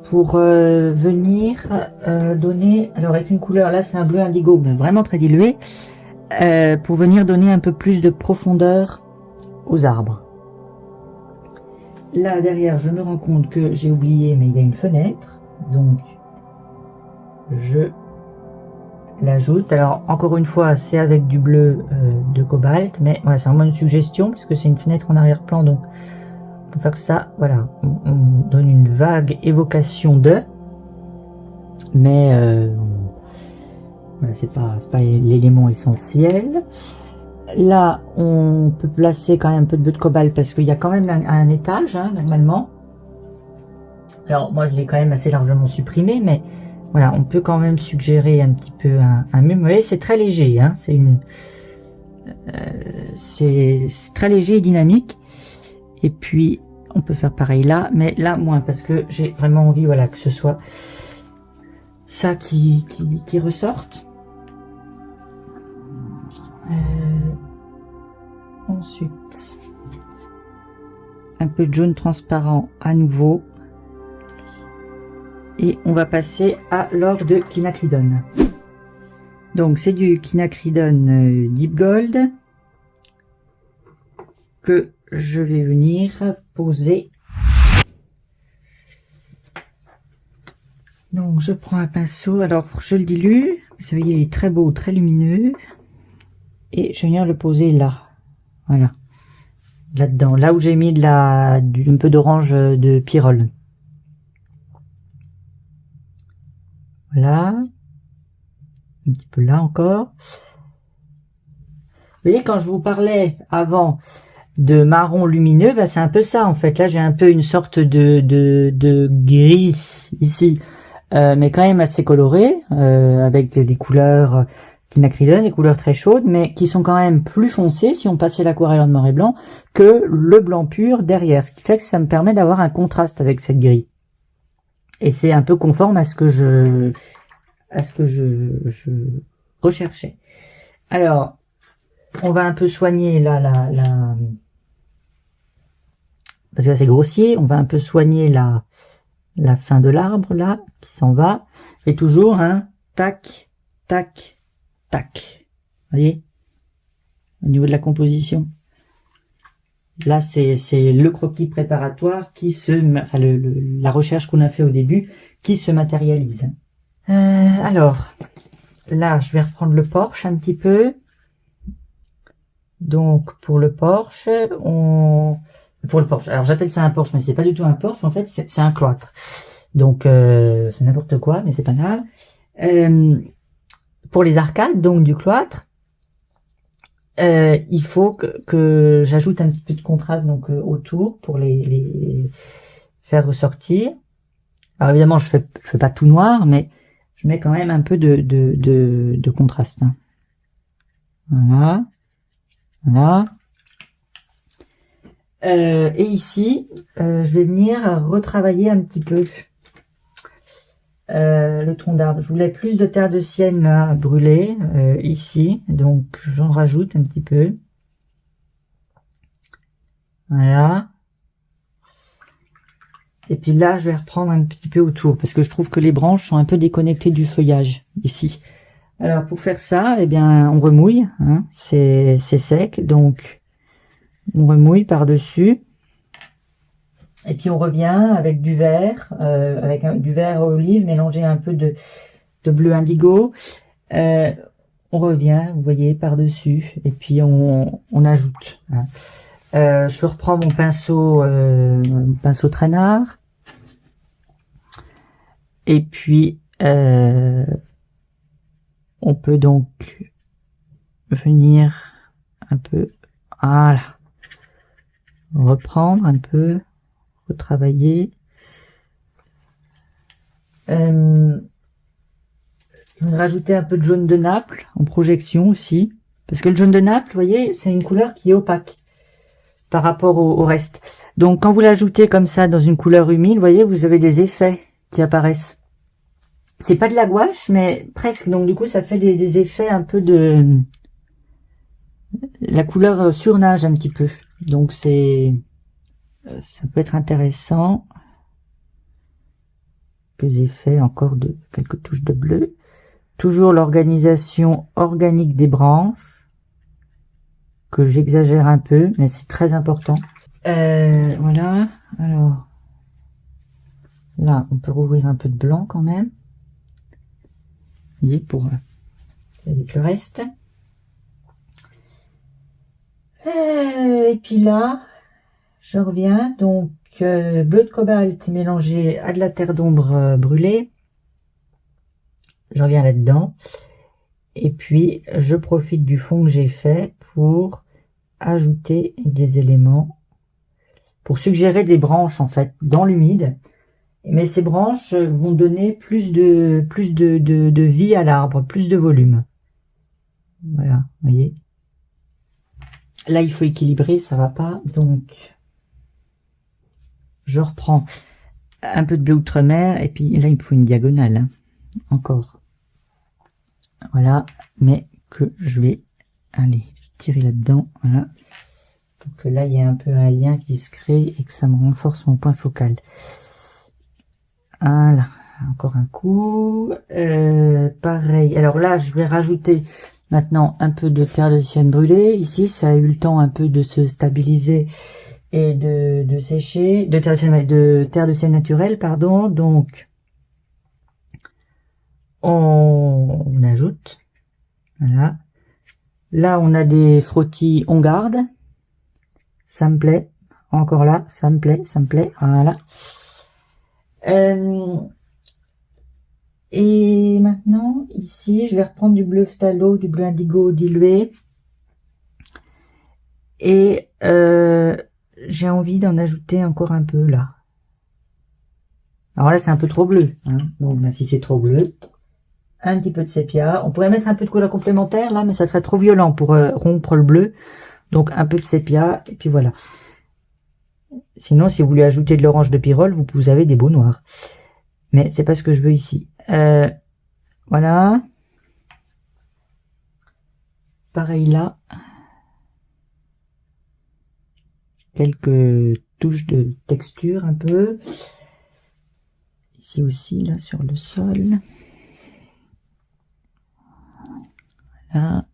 pour venir donner, alors avec une couleur là c'est un bleu indigo mais vraiment très dilué, pour venir donner un peu plus de profondeur aux arbres. Là derrière je me rends compte que j'ai oublié, mais il y a une fenêtre, donc je l'ajoute. Alors encore une fois c'est avec du bleu de cobalt, mais voilà, c'est vraiment une suggestion puisque c'est une fenêtre en arrière-plan, donc pour faire ça, voilà, on donne une vague évocation de, mais voilà, c'est pas l'élément essentiel. Là, on peut placer quand même un peu de bleu de cobalt parce qu'il y a quand même un étage, hein, normalement. Alors, moi, je l'ai quand même assez largement supprimé, mais voilà, on peut quand même suggérer un petit peu un mur. Vous voyez, c'est très léger, hein, c'est très léger et dynamique. Et puis, on peut faire pareil là, mais là, moins, parce que j'ai vraiment envie, voilà, que ce soit ça qui ressorte. Ensuite, un peu de jaune transparent à nouveau. Et on va passer à l'or de quinacridone. Donc c'est du quinacridone Deep Gold que je vais venir poser. Donc je prends un pinceau, alors je le dilue, vous savez il est très beau, très lumineux, et je viens le poser là, voilà, là-dedans, là où j'ai mis un peu d'orange de pyrrole. Voilà, un petit peu là encore. Vous voyez, quand je vous parlais avant de marron lumineux, bah, c'est un peu ça en fait. Là j'ai un peu une sorte de gris ici. Mais quand même assez coloré, avec des couleurs quinacridone, des couleurs très chaudes, mais qui sont quand même plus foncées si on passait l'aquarelle en noir et blanc que le blanc pur derrière, ce qui fait que ça me permet d'avoir un contraste avec cette grille. Et c'est un peu conforme à ce que je recherchais. Alors, on va un peu soigner là parce que là c'est grossier, on va un peu soigner la fin de l'arbre là qui s'en va, et toujours un tac tac tac, vous voyez, au niveau de la composition. Là c'est le croquis préparatoire qui la recherche qu'on a fait au début qui se matérialise. Alors là je vais reprendre le porche un petit peu. Donc pour le porche, alors j'appelle ça un porche, mais c'est pas du tout un porche, en fait c'est un cloître. Donc c'est n'importe quoi, mais c'est pas grave. Pour les arcades donc du cloître, il faut que j'ajoute un petit peu de contraste donc autour pour les faire ressortir. Alors évidemment je fais pas tout noir, mais je mets quand même un peu de contraste. Hein. Voilà. Voilà. Et ici, je vais venir retravailler un petit peu le tronc d'arbre. Je voulais plus de terre de sienne à brûler ici, donc j'en rajoute un petit peu. Voilà. Et puis là, je vais reprendre un petit peu autour, parce que je trouve que les branches sont un peu déconnectées du feuillage ici. Alors pour faire ça, eh bien, on remouille, hein, c'est sec, donc on remouille par-dessus. Et puis on revient avec du vert, du vert olive mélangé un peu de bleu indigo. On revient, vous voyez, par-dessus, et puis on ajoute. Hein. Je reprends mon pinceau traînard. Et puis on peut donc venir un peu, voilà, reprendre un peu, retravailler. Je vais rajouter un peu de jaune de Naples en projection aussi, parce que le jaune de Naples, vous voyez, c'est une couleur qui est opaque par rapport au reste. Donc quand vous l'ajoutez comme ça dans une couleur humide, vous voyez, vous avez des effets qui apparaissent. C'est pas de la gouache, mais presque. Donc du coup, ça fait des effets un peu de la couleur surnage un petit peu. Donc ça peut être intéressant. Quelques effets encore de quelques touches de bleu. Toujours l'organisation organique des branches que j'exagère un peu, mais c'est très important. Voilà. Alors là, on peut rouvrir un peu de blanc quand même. Vous voyez, pour avec le reste. Et puis là, je reviens donc bleu de cobalt mélangé à de la terre d'ombre brûlée. Je reviens là-dedans. Et puis, je profite du fond que j'ai fait pour ajouter des éléments, pour suggérer des branches en fait dans l'humide. Mais ces branches vont donner plus de vie à l'arbre, plus de volume. Voilà, vous voyez. Là, il faut équilibrer, ça va pas. Donc, je reprends un peu de bleu outre-mer. Et puis là, il me faut une diagonale. Hein, encore. Voilà, mais que je vais aller tirer là-dedans. Voilà. Pour que là, il y ait un peu un lien qui se crée et que ça me renforce mon point focal. Voilà, encore un coup. Pareil. Alors là, je vais rajouter maintenant un peu de terre de sienne brûlée. Ici, ça a eu le temps un peu de se stabiliser et de sécher. De terre de sienne naturelle, pardon. Donc, on ajoute. Voilà. Là, on a des frottis On Garde. Ça me plaît. Encore là, ça me plaît, ça me plaît. Voilà. Et maintenant, ici, je vais reprendre du bleu phthalo, du bleu indigo dilué. Et j'ai envie d'en ajouter encore un peu là. Alors là, c'est un peu trop bleu. Hein. Donc, ben, si c'est trop bleu, un petit peu de sépia. On pourrait mettre un peu de couleur complémentaire là, mais ça serait trop violent pour rompre le bleu. Donc, un peu de sépia, et puis voilà. Sinon, si vous voulez ajouter de l'orange de pyrrole, vous avez des beaux noirs. Mais c'est pas ce que je veux ici. Voilà. Pareil là. Quelques touches de texture un peu. Ici aussi, là, sur le sol. Voilà.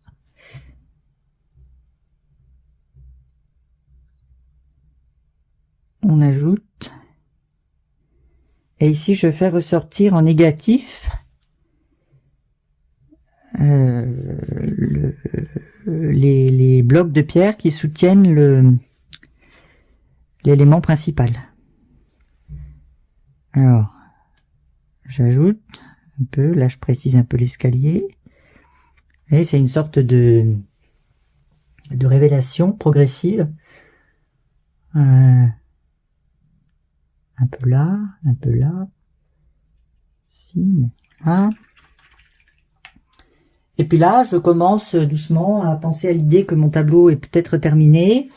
On ajoute. Et ici, je fais ressortir en négatif les blocs de pierre qui soutiennent l'élément principal. Alors, j'ajoute un peu, là je précise un peu l'escalier. Et c'est une sorte de révélation progressive. Un peu là, un peu là. Si, là. Et puis là, je commence doucement à penser à l'idée que mon tableau est peut-être terminé.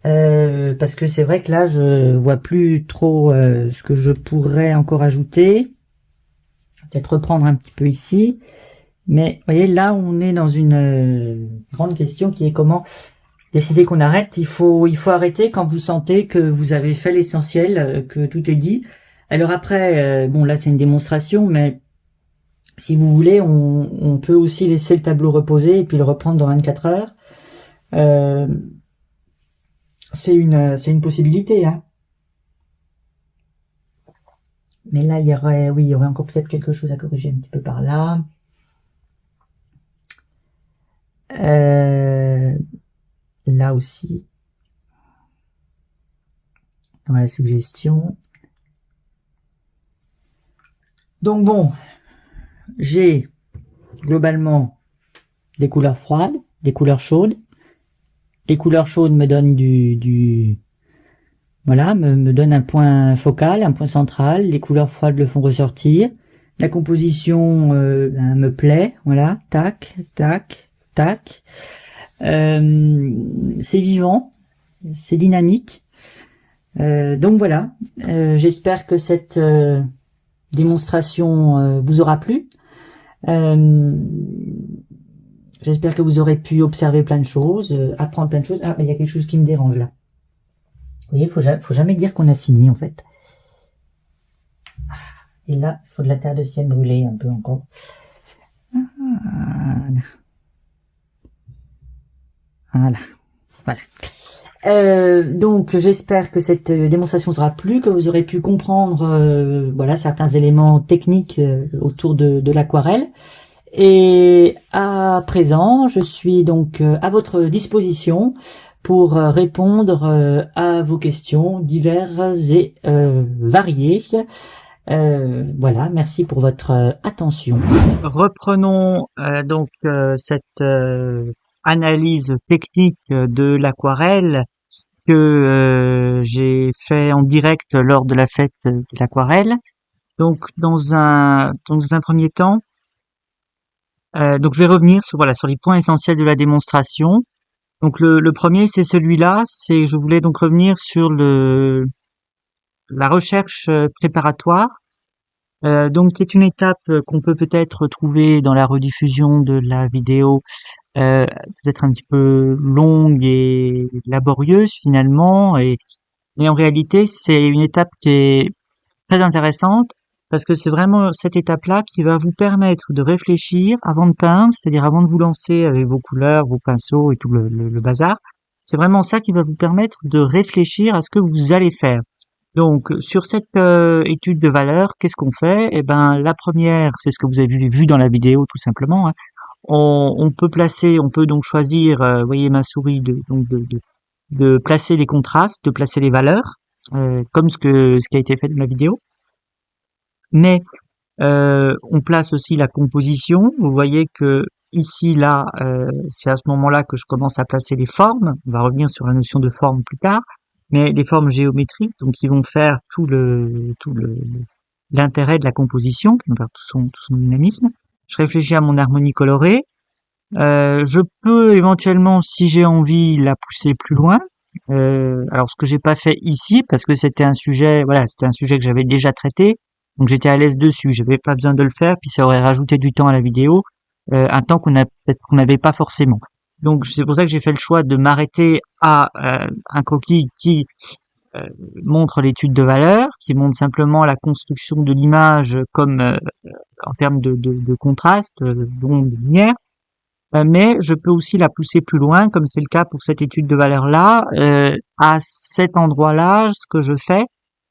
Parce que c'est vrai que là, je vois plus trop ce que je pourrais encore ajouter. Peut-être reprendre un petit peu ici. Mais vous voyez, là, on est dans une grande question qui est comment décider qu'on arrête. Il faut arrêter quand vous sentez que vous avez fait l'essentiel, que tout est dit. Alors après, bon là c'est une démonstration, mais si vous voulez, on peut aussi laisser le tableau reposer et puis le reprendre dans 24 heures. C'est une possibilité, hein. Mais là, il y aurait encore peut-être quelque chose à corriger un petit peu par là. Là aussi, dans la suggestion. Donc bon, j'ai globalement des couleurs froides, des couleurs chaudes. Les couleurs chaudes me donnent voilà, me donnent un point focal, un point central. Les couleurs froides le font ressortir. La composition me plaît, voilà, tac, tac, tac. C'est vivant, c'est dynamique. Donc voilà, j'espère que cette démonstration vous aura plu. J'espère que vous aurez pu observer plein de choses, apprendre plein de choses. Ah, il y a quelque chose qui me dérange là. Vous voyez, faut jamais dire qu'on a fini en fait. Et là, il faut de la terre de sienne brûlée un peu encore. Voilà. Donc j'espère que cette démonstration sera plu, que vous aurez pu comprendre voilà certains éléments techniques autour de l'aquarelle. Et à présent, je suis donc à votre disposition pour répondre à vos questions diverses et variées. Voilà, merci pour votre attention. Reprenons donc cette analyse technique de l'aquarelle que j'ai fait en direct lors de la fête de l'aquarelle. Donc dans un premier temps, donc je vais revenir sur les points essentiels de la démonstration. Donc le premier c'est celui-là, je voulais donc revenir sur la recherche préparatoire. Donc qui est une étape qu'on peut peut-être trouver dans la rediffusion de la vidéo, peut-être un petit peu longue et laborieuse finalement, mais en réalité c'est une étape qui est très intéressante parce que c'est vraiment cette étape-là qui va vous permettre de réfléchir avant de peindre, c'est-à-dire avant de vous lancer avec vos couleurs, vos pinceaux et tout le bazar. C'est vraiment ça qui va vous permettre de réfléchir à ce que vous allez faire. Donc, sur cette étude de valeur, qu'est-ce qu'on fait? Eh ben, la première, c'est ce que vous avez vu dans la vidéo, tout simplement, hein. On peut donc choisir, voyez ma souris, de placer les contrastes, de placer les valeurs, comme ce qui a été fait dans la vidéo. Mais on place aussi la composition. Vous voyez que ici, là, c'est à ce moment-là que je commence à placer les formes. On va revenir sur la notion de forme plus tard, mais les formes géométriques, donc qui vont faire l'intérêt de la composition, qui vont faire tout son dynamisme. Je réfléchis à mon harmonie colorée. Je peux éventuellement, si j'ai envie, la pousser plus loin. Alors ce que j'ai pas fait ici, parce que c'était un sujet que j'avais déjà traité, donc j'étais à l'aise dessus, j'avais pas besoin de le faire, puis ça aurait rajouté du temps à la vidéo, un temps qu'on n'avait pas forcément. Donc c'est pour ça que j'ai fait le choix de m'arrêter à un croquis qui montre l'étude de valeur, qui montre simplement la construction de l'image comme en termes de contraste, d'onde, de lumière. Mais je peux aussi la pousser plus loin, comme c'est le cas pour cette étude de valeur-là. À cet endroit-là, ce que je fais,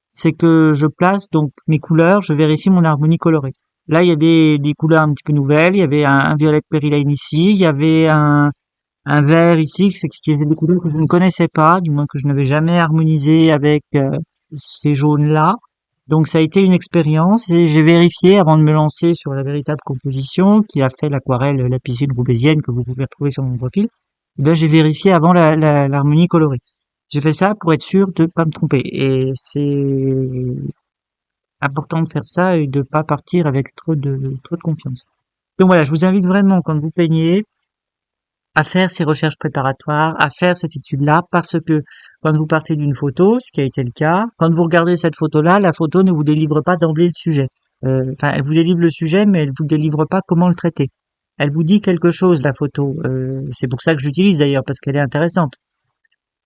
c'est que je place donc mes couleurs, je vérifie mon harmonie colorée. Là, il y a des couleurs un petit peu nouvelles, il y avait un violet périlane ici, il y avait un vert ici, qui étaient des couleurs que je ne connaissais pas, du moins que je n'avais jamais harmonisé avec ces jaunes-là. Donc ça a été une expérience et j'ai vérifié avant de me lancer sur la véritable composition qui a fait l'aquarelle la piscine roubaisienne que vous pouvez retrouver sur mon profil. Ben, j'ai vérifié avant l'harmonie colorée. J'ai fait ça pour être sûr de pas me tromper et c'est important de faire ça et de pas partir avec trop de confiance. Donc voilà, je vous invite vraiment quand vous peignez à faire ces recherches préparatoires, à faire cette étude-là, parce que quand vous partez d'une photo, ce qui a été le cas, quand vous regardez cette photo-là, la photo ne vous délivre pas d'emblée le sujet. Enfin, elle vous délivre le sujet, mais elle vous délivre pas comment le traiter. Elle vous dit quelque chose, la photo. C'est pour ça que j'utilise d'ailleurs, parce qu'elle est intéressante.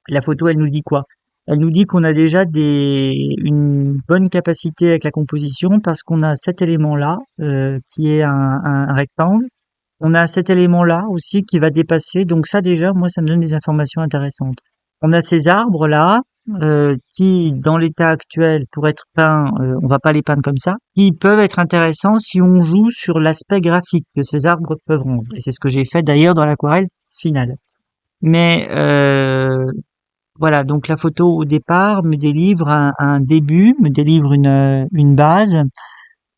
La photo, elle nous dit quoi? Elle nous dit qu'on a déjà une bonne capacité avec la composition, parce qu'on a cet élément-là, qui est un rectangle. On a cet élément-là aussi qui va dépasser. Donc ça déjà, moi, ça me donne des informations intéressantes. On a ces arbres-là qui, dans l'état actuel, pour être peints, on va pas les peindre comme ça. Ils peuvent être intéressants si on joue sur l'aspect graphique que ces arbres peuvent rendre. Et c'est ce que j'ai fait d'ailleurs dans l'aquarelle finale. Mais voilà, donc la photo au départ me délivre un début, me délivre une base.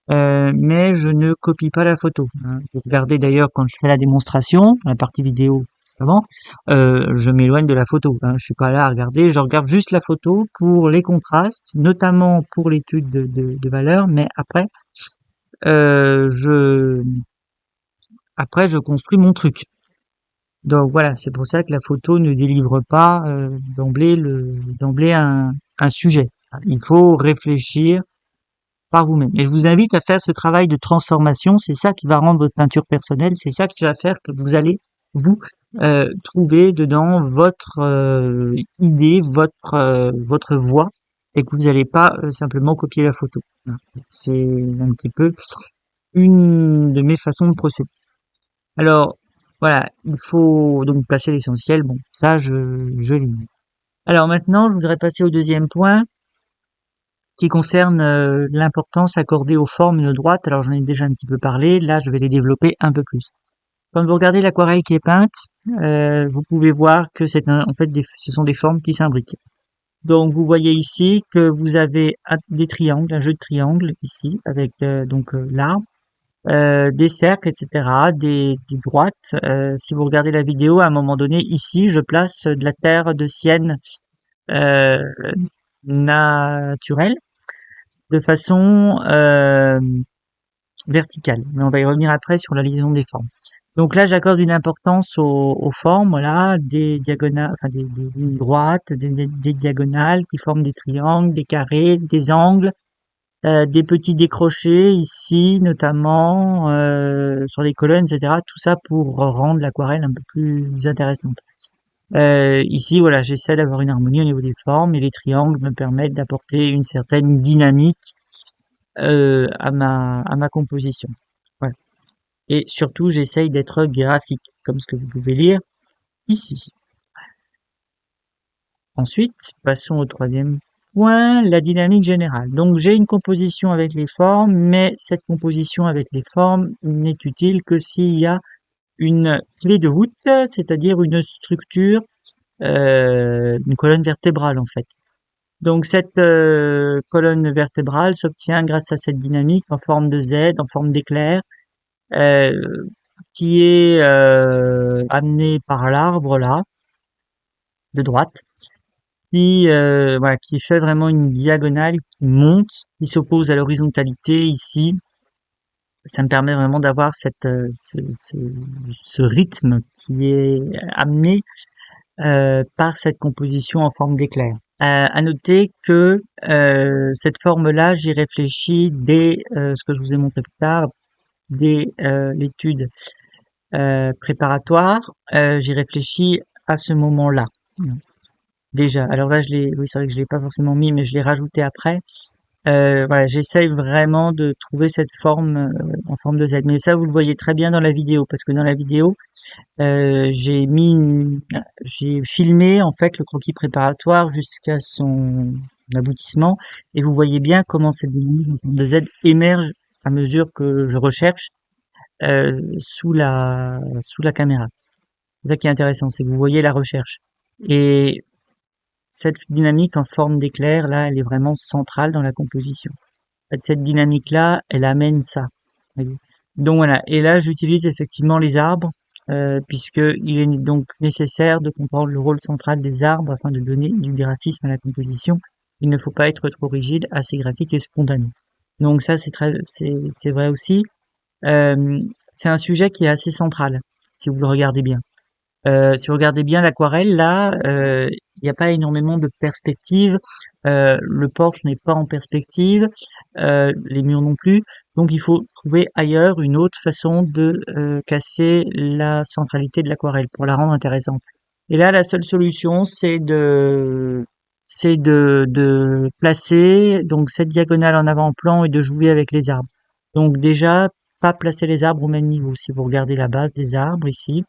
Mais je ne copie pas la photo. Vous regardez d'ailleurs quand je fais la démonstration, la partie vidéo avant, je m'éloigne de la photo. Je suis pas là à regarder, je regarde juste la photo pour les contrastes, notamment pour l'étude de valeur, mais après, je construis mon truc. Donc voilà, c'est pour ça que la photo ne délivre pas d'emblée un sujet. Il faut réfléchir par vous-même. Et je vous invite à faire ce travail de transformation. C'est ça qui va rendre votre peinture personnelle. C'est ça qui va faire que vous allez vous trouver dedans votre idée, votre voix, et que vous n'allez pas simplement copier la photo. C'est un petit peu une de mes façons de procéder. Alors voilà, il faut donc passer l'essentiel. Bon, ça je l'ai. Alors maintenant, je voudrais passer au deuxième point, qui concerne l'importance accordée aux formes de droite. Alors j'en ai déjà un petit peu parlé, là je vais les développer un peu plus. Quand vous regardez l'aquarelle qui est peinte, vous pouvez voir que ce sont des formes qui s'imbriquent. Donc vous voyez ici que vous avez des triangles, un jeu de triangles ici, avec l'arbre, des cercles, etc., des droites. Si vous regardez la vidéo, à un moment donné, ici, je place de la terre de sienne naturelle, de façon verticale. Mais on va y revenir après sur la liaison des formes. Donc là, j'accorde une importance aux formes, voilà, des diagonales, enfin des lignes droites, des diagonales qui forment des triangles, des carrés, des angles, des petits décrochés ici, notamment sur les colonnes, etc. Tout ça pour rendre l'aquarelle un peu plus intéressante. Ici, voilà, j'essaie d'avoir une harmonie au niveau des formes et les triangles me permettent d'apporter une certaine dynamique à ma composition. Voilà. Et surtout, j'essaye d'être graphique, comme ce que vous pouvez lire ici. Ensuite, passons au troisième point, la dynamique générale. Donc j'ai une composition avec les formes, mais cette composition avec les formes n'est utile que s'il y a une clé de voûte, c'est-à-dire une structure, une colonne vertébrale en fait. Donc cette colonne vertébrale s'obtient grâce à cette dynamique en forme de Z, en forme d'éclair, euh, qui est amenée par l'arbre là, de droite, voilà, qui fait vraiment une diagonale qui monte, qui s'oppose à l'horizontalité ici. Ça me permet vraiment d'avoir ce rythme qui est amené par cette composition en forme d'éclair. À noter que cette forme-là, j'y réfléchis dès ce que je vous ai montré plus tard, dès l'étude préparatoire. J'y réfléchis à ce moment-là. Déjà. Alors là, oui, c'est vrai que je l'ai pas forcément mis, mais je l'ai rajouté après. Voilà, j'essaye vraiment de trouver cette forme en forme de Z. Mais ça, vous le voyez très bien dans la vidéo, parce que dans la vidéo, j'ai filmé en fait le croquis préparatoire jusqu'à son aboutissement, et vous voyez bien comment cette dynamique en forme de Z émerge à mesure que je recherche sous la caméra. C'est ça qui est intéressant, c'est que vous voyez la recherche. Et cette dynamique en forme d'éclair, là, elle est vraiment centrale dans la composition. En fait, cette dynamique-là, elle amène ça. Donc voilà. Et là, j'utilise effectivement les arbres, puisque il est donc nécessaire de comprendre le rôle central des arbres afin de donner du graphisme à la composition. Il ne faut pas être trop rigide, assez graphique et spontané. Donc ça, c'est vrai aussi. C'est un sujet qui est assez central, si vous le regardez bien. Si vous regardez bien l'aquarelle, là, il n'y a pas énormément de perspectives. Le porche n'est pas en perspective, les murs non plus. Donc il faut trouver ailleurs une autre façon de casser la centralité de l'aquarelle pour la rendre intéressante. Et là, la seule solution, c'est de placer donc cette diagonale en avant-plan et de jouer avec les arbres. Donc déjà, pas placer les arbres au même niveau. Si vous regardez la base des arbres ici,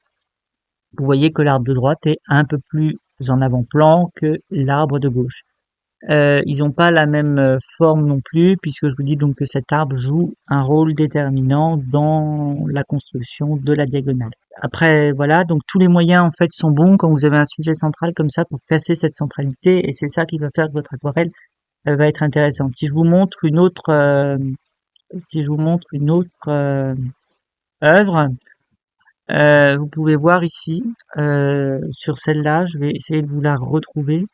vous voyez que l'arbre de droite est un peu plus en avant-plan que l'arbre de gauche. Ils n'ont pas la même forme non plus, puisque je vous dis donc que cet arbre joue un rôle déterminant dans la construction de la diagonale. Après, voilà, donc tous les moyens en fait sont bons quand vous avez un sujet central comme ça pour casser cette centralité, et c'est ça qui va faire que votre aquarelle va être intéressante. Si je vous montre une autre, œuvre, vous pouvez voir ici, sur celle-là, je vais essayer de vous la retrouver.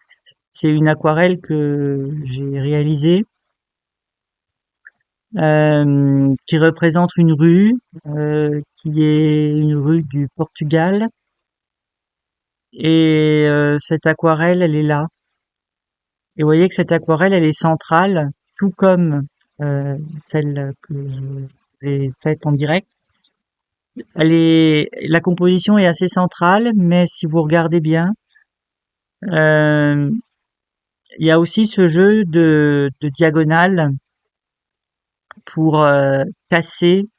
C'est une aquarelle que j'ai réalisée, qui représente une rue, qui est une rue du Portugal. Et cette aquarelle, elle est là. Et vous voyez que cette aquarelle, elle est centrale, tout comme celle que je vous ai faite en direct. La composition est assez centrale, mais si vous regardez bien, euh, il y a aussi ce jeu de diagonale pour casser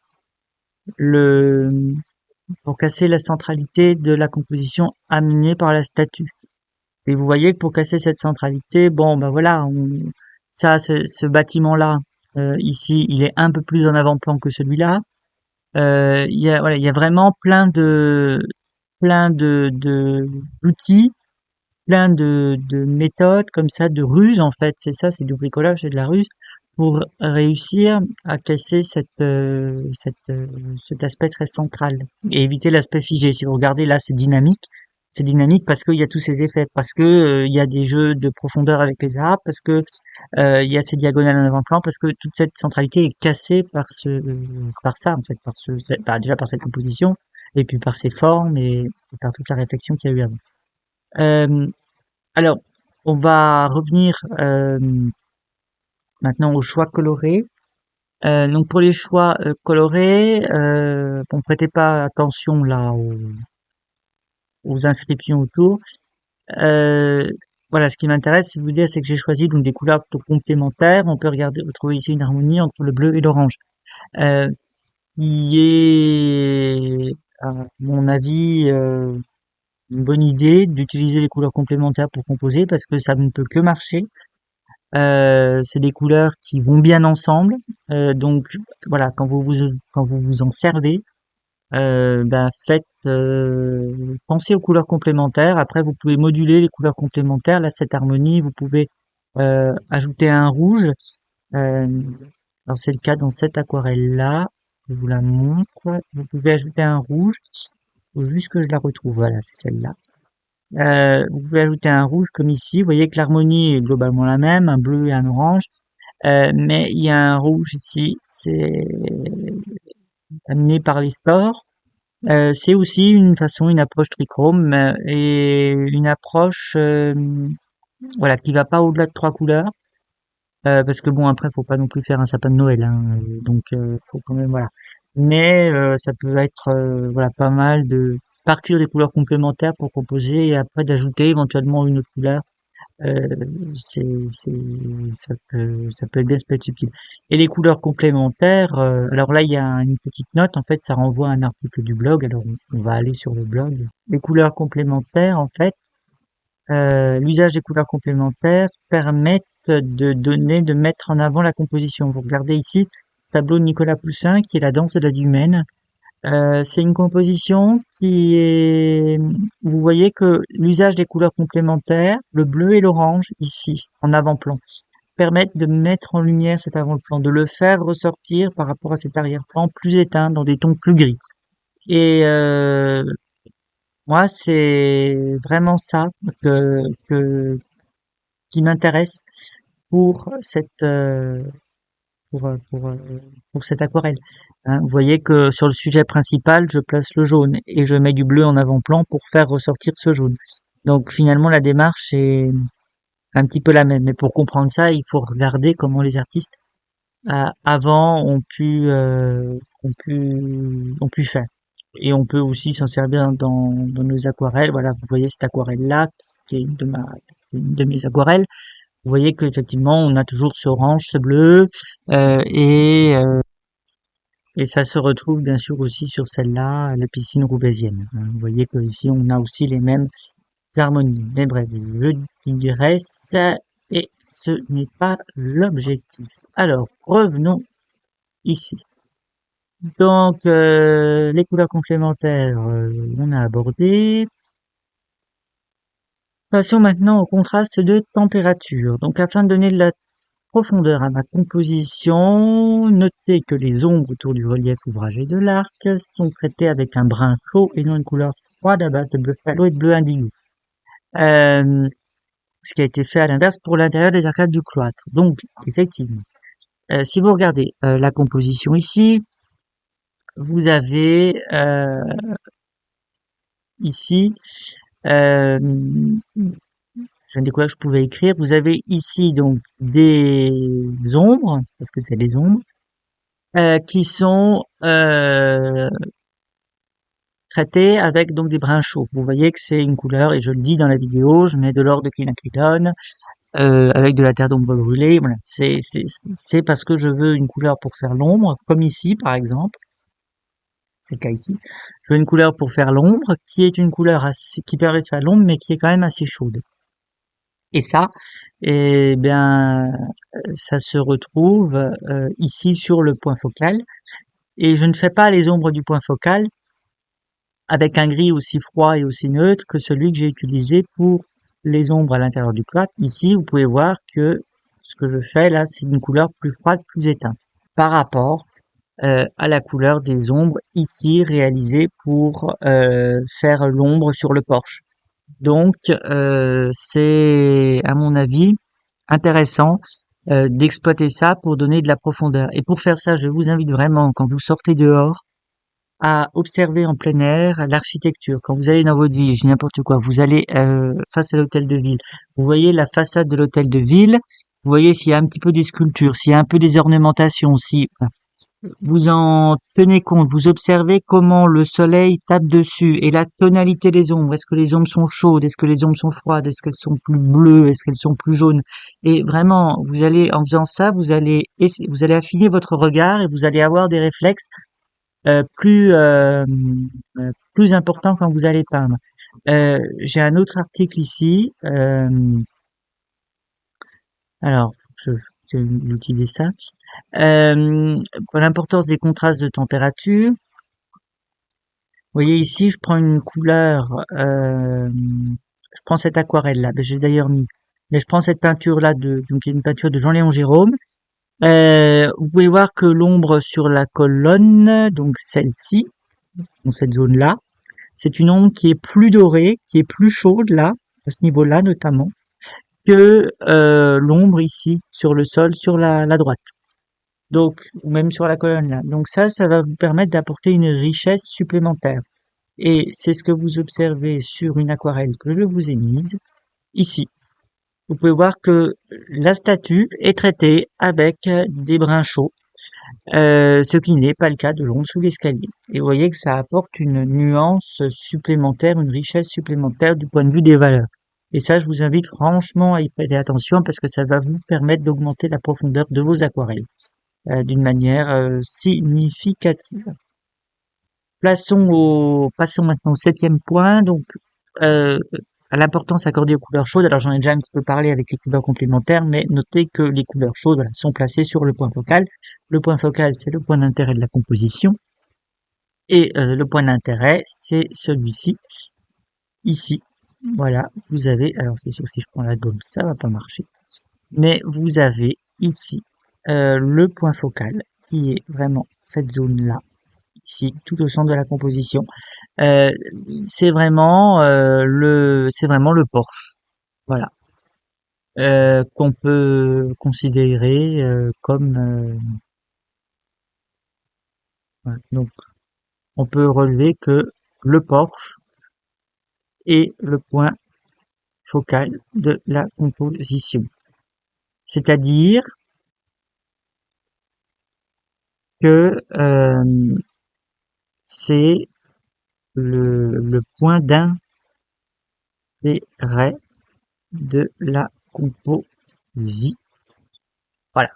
le pour casser la centralité de la composition amenée par la statue. Et vous voyez que pour casser cette centralité, bon ben voilà, ce bâtiment-là ici, il est un peu plus en avant-plan que celui-là. Il y a vraiment plein de d'outils, plein de méthodes comme ça, de ruses en fait. C'est ça, c'est du bricolage, c'est de la ruse pour réussir à casser cet aspect très central et éviter l'aspect figé. Si vous regardez là, c'est dynamique parce qu'il y a tous ces effets, parce que il y a des jeux de profondeur avec les arbres, parce que il y a ces diagonales en avant-plan, parce que toute cette centralité est cassée par ça en fait, déjà par cette composition et puis par ses formes et par toute la réflexion qu'il y a eu avant. Euh, alors, on va revenir maintenant aux choix colorés. Donc pour les choix colorés, bon, prêtez pas attention là aux inscriptions autour. voilà, ce qui m'intéresse, c'est de vous dire, c'est que j'ai choisi donc des couleurs plutôt complémentaires. On peut retrouver ici une harmonie entre le bleu et l'orange. Euh, qui est, à mon avis, une bonne idée d'utiliser les couleurs complémentaires pour composer parce que ça ne peut que marcher. C'est des couleurs qui vont bien ensemble. Donc voilà, quand vous vous en servez, pensez aux couleurs complémentaires. Après, vous pouvez moduler les couleurs complémentaires. Là, cette harmonie, vous pouvez ajouter un rouge. Euh, alors c'est le cas dans cette aquarelle-là. Je vous la montre. Vous pouvez ajouter un rouge. Faut juste que je la retrouve. Voilà, c'est celle-là. Vous pouvez ajouter un rouge comme ici. Vous voyez que l'harmonie est globalement la même, un bleu et un orange. Mais il y a un rouge ici. C'est amené par les stores. C'est aussi une approche trichrome et une approche voilà qui va pas au-delà de 3 couleurs. Parce que bon après faut pas non plus faire un sapin de Noël hein, donc faut quand même voilà mais ça peut être voilà pas mal de partir des couleurs complémentaires pour composer et après d'ajouter éventuellement une autre couleur euh, c'est ça peut être bien, ça peut être subtil et les couleurs complémentaires alors là il y a une petite note en fait ça renvoie à un article du blog alors on va aller sur le blog les couleurs complémentaires en fait l'usage des couleurs complémentaires permettent de mettre en avant la composition. Vous regardez ici ce tableau de Nicolas Poussin qui est la danse de la Dumène. C'est une composition qui est, vous voyez que l'usage des couleurs complémentaires, le bleu et l'orange ici en avant-plan, permettent de mettre en lumière cet avant-plan, de le faire ressortir par rapport à cet arrière-plan plus éteint dans des tons plus gris. Et moi, c'est vraiment ça que qui m'intéresse pour cette pour euh, pour euh, pour cette aquarelle. Hein, vous voyez que sur le sujet principal, je place le jaune et je mets du bleu en avant-plan pour faire ressortir ce jaune. Donc finalement, la démarche est un petit peu la même. Mais pour comprendre ça, il faut regarder comment les artistes avant ont pu faire. Et on peut aussi s'en servir dans nos aquarelles. Voilà, vous voyez cette aquarelle-là, qui est une de mes aquarelles. Vous voyez qu'effectivement, on a toujours ce orange, ce bleu, euh, et, euh, et ça se retrouve bien sûr aussi sur celle-là, la piscine roubaisienne. Vous voyez que ici, on a aussi les mêmes harmonies. Mais bref, je digresse, et ce n'est pas l'objectif. Alors, revenons ici. Donc, les couleurs complémentaires, on a abordé. Passons maintenant au contraste de température. Donc, afin de donner de la profondeur à ma composition, notez que les ombres autour du relief ouvragé de l'arc sont traitées avec un brun chaud et non une couleur froide à base de bleu phalo et de bleu indigo. Ce qui a été fait à l'inverse pour l'intérieur des arcades du cloître. Donc, effectivement, si vous regardez la composition ici, vous avez ici, je viens de découvrir que je pouvais écrire, vous avez ici donc des ombres, parce que c'est des ombres, qui sont traitées avec donc des brins chauds. Vous voyez que c'est une couleur, et je le dis dans la vidéo, je mets de l'or de quinacridone, avec de la terre d'ombre brûlée, voilà. C'est parce que je veux une couleur pour faire l'ombre, comme ici par exemple. C'est le cas ici. Je veux une couleur pour faire l'ombre, qui est une couleur qui permet de faire l'ombre, mais qui est quand même assez chaude. Et ça, eh bien, ça se retrouve ici sur le point focal. Et je ne fais pas les ombres du point focal avec un gris aussi froid et aussi neutre que celui que j'ai utilisé pour les ombres à l'intérieur du cloître. Ici, vous pouvez voir que ce que je fais là, c'est une couleur plus froide, plus éteinte, par rapport à la couleur des ombres ici réalisées pour faire l'ombre sur le porche. Donc c'est à mon avis intéressant d'exploiter ça pour donner de la profondeur. Et pour faire ça, je vous invite vraiment, quand vous sortez dehors, à observer en plein air l'architecture. Quand vous allez dans votre ville, je dis n'importe quoi, vous allez face à l'hôtel de ville, vous voyez la façade de l'hôtel de ville, vous voyez s'il y a un petit peu des sculptures, s'il y a un peu des ornementations, si vous en tenez compte, vous observez comment le soleil tape dessus et la tonalité des ombres. Est-ce que les ombres sont chaudes? Est-ce que les ombres sont froides? Est-ce qu'elles sont plus bleues? Est-ce qu'elles sont plus jaunes? Et vraiment, vous allez, en faisant ça, vous allez affiner votre regard et vous allez avoir des réflexes euh, plus euh, plus importants quand vous allez peindre. J'ai un autre article ici. Alors, je vais utiliser ça. Pour l'importance des contrastes de température. Vous voyez ici, je prends une couleur, je prends cette aquarelle là, j'ai d'ailleurs mis, mais je prends cette peinture là donc il y a une peinture de Jean-Léon Gérôme. Vous pouvez voir que l'ombre sur la colonne, donc celle-ci, dans cette zone-là, c'est une ombre qui est plus dorée, qui est plus chaude là, à ce niveau-là notamment, que l'ombre ici sur le sol, sur la droite. Donc, ou même sur la colonne là. Donc ça va vous permettre d'apporter une richesse supplémentaire. Et c'est ce que vous observez sur une aquarelle que je vous ai mise ici. Vous pouvez voir que la statue est traitée avec des brins chauds, ce qui n'est pas le cas de l'ombre sous l'escalier. Et vous voyez que ça apporte une nuance supplémentaire, une richesse supplémentaire du point de vue des valeurs. Et ça, je vous invite franchement à y prêter attention parce que ça va vous permettre d'augmenter la profondeur de vos aquarelles d'une manière significative. Passons maintenant au septième point, donc à l'importance accordée aux couleurs chaudes. Alors j'en ai déjà un petit peu parlé avec les couleurs complémentaires, mais notez que les couleurs chaudes voilà, sont placées sur le point focal. Le point focal, c'est le point d'intérêt de la composition, et le point d'intérêt, c'est celui-ci, ici. Voilà, vous avez, alors c'est sûr si je prends la gomme, ça va pas marcher, mais vous avez ici le point focal, qui est vraiment cette zone-là, ici, tout au centre de la composition. Euh, c'est vraiment le porche, voilà, qu'on peut considérer comme voilà. Donc on peut relever que le porche est le point focal de la composition, c'est-à-dire que c'est le point d'intérêt de la composition. Voilà.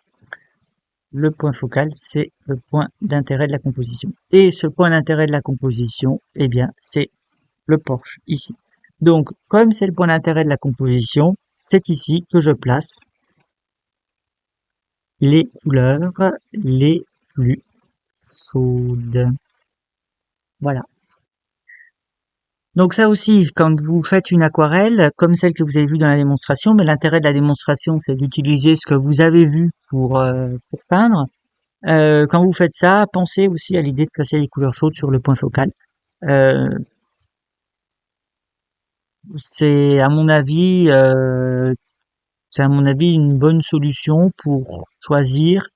Le point focal, c'est le point d'intérêt de la composition. Et ce point d'intérêt de la composition, eh bien, c'est le porche, ici. Donc, comme c'est le point d'intérêt de la composition, c'est ici que je place les couleurs les plus chaudes. Voilà. Donc ça aussi, quand vous faites une aquarelle, comme celle que vous avez vue dans la démonstration, mais l'intérêt de la démonstration, c'est d'utiliser ce que vous avez vu pour peindre. Quand vous faites ça, pensez aussi à l'idée de placer les couleurs chaudes sur le point focal. Euh, c'est à mon avis, une bonne solution pour choisir,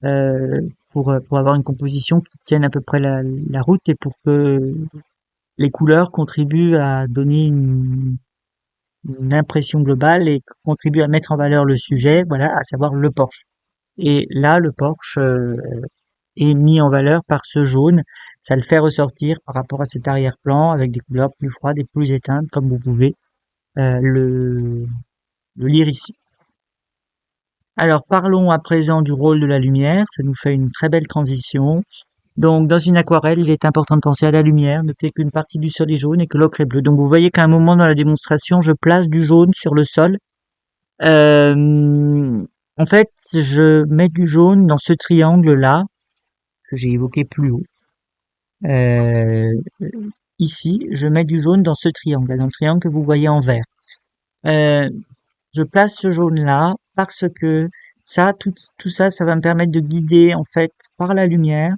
euh, pour avoir une composition qui tienne à peu près la route et pour que les couleurs contribuent à donner une impression globale et contribuent à mettre en valeur le sujet, voilà, à savoir le porche. Et là, le porche est mis en valeur par ce jaune. Ça le fait ressortir par rapport à cet arrière-plan avec des couleurs plus froides et plus éteintes, comme vous pouvez le lire ici. Alors parlons à présent du rôle de la lumière, ça nous fait une très belle transition. Donc dans une aquarelle, il est important de penser à la lumière, notez qu'une partie du sol est jaune et que l'ocre est bleu. Donc vous voyez qu'à un moment dans la démonstration, je place du jaune sur le sol. En fait, je mets du jaune dans ce triangle-là, que j'ai évoqué plus haut. Euh, Ici, je mets du jaune dans ce triangle, dans le triangle que vous voyez en vert. Euh, je place ce jaune-là parce que ça, tout ça, ça va me permettre de guider en fait par la lumière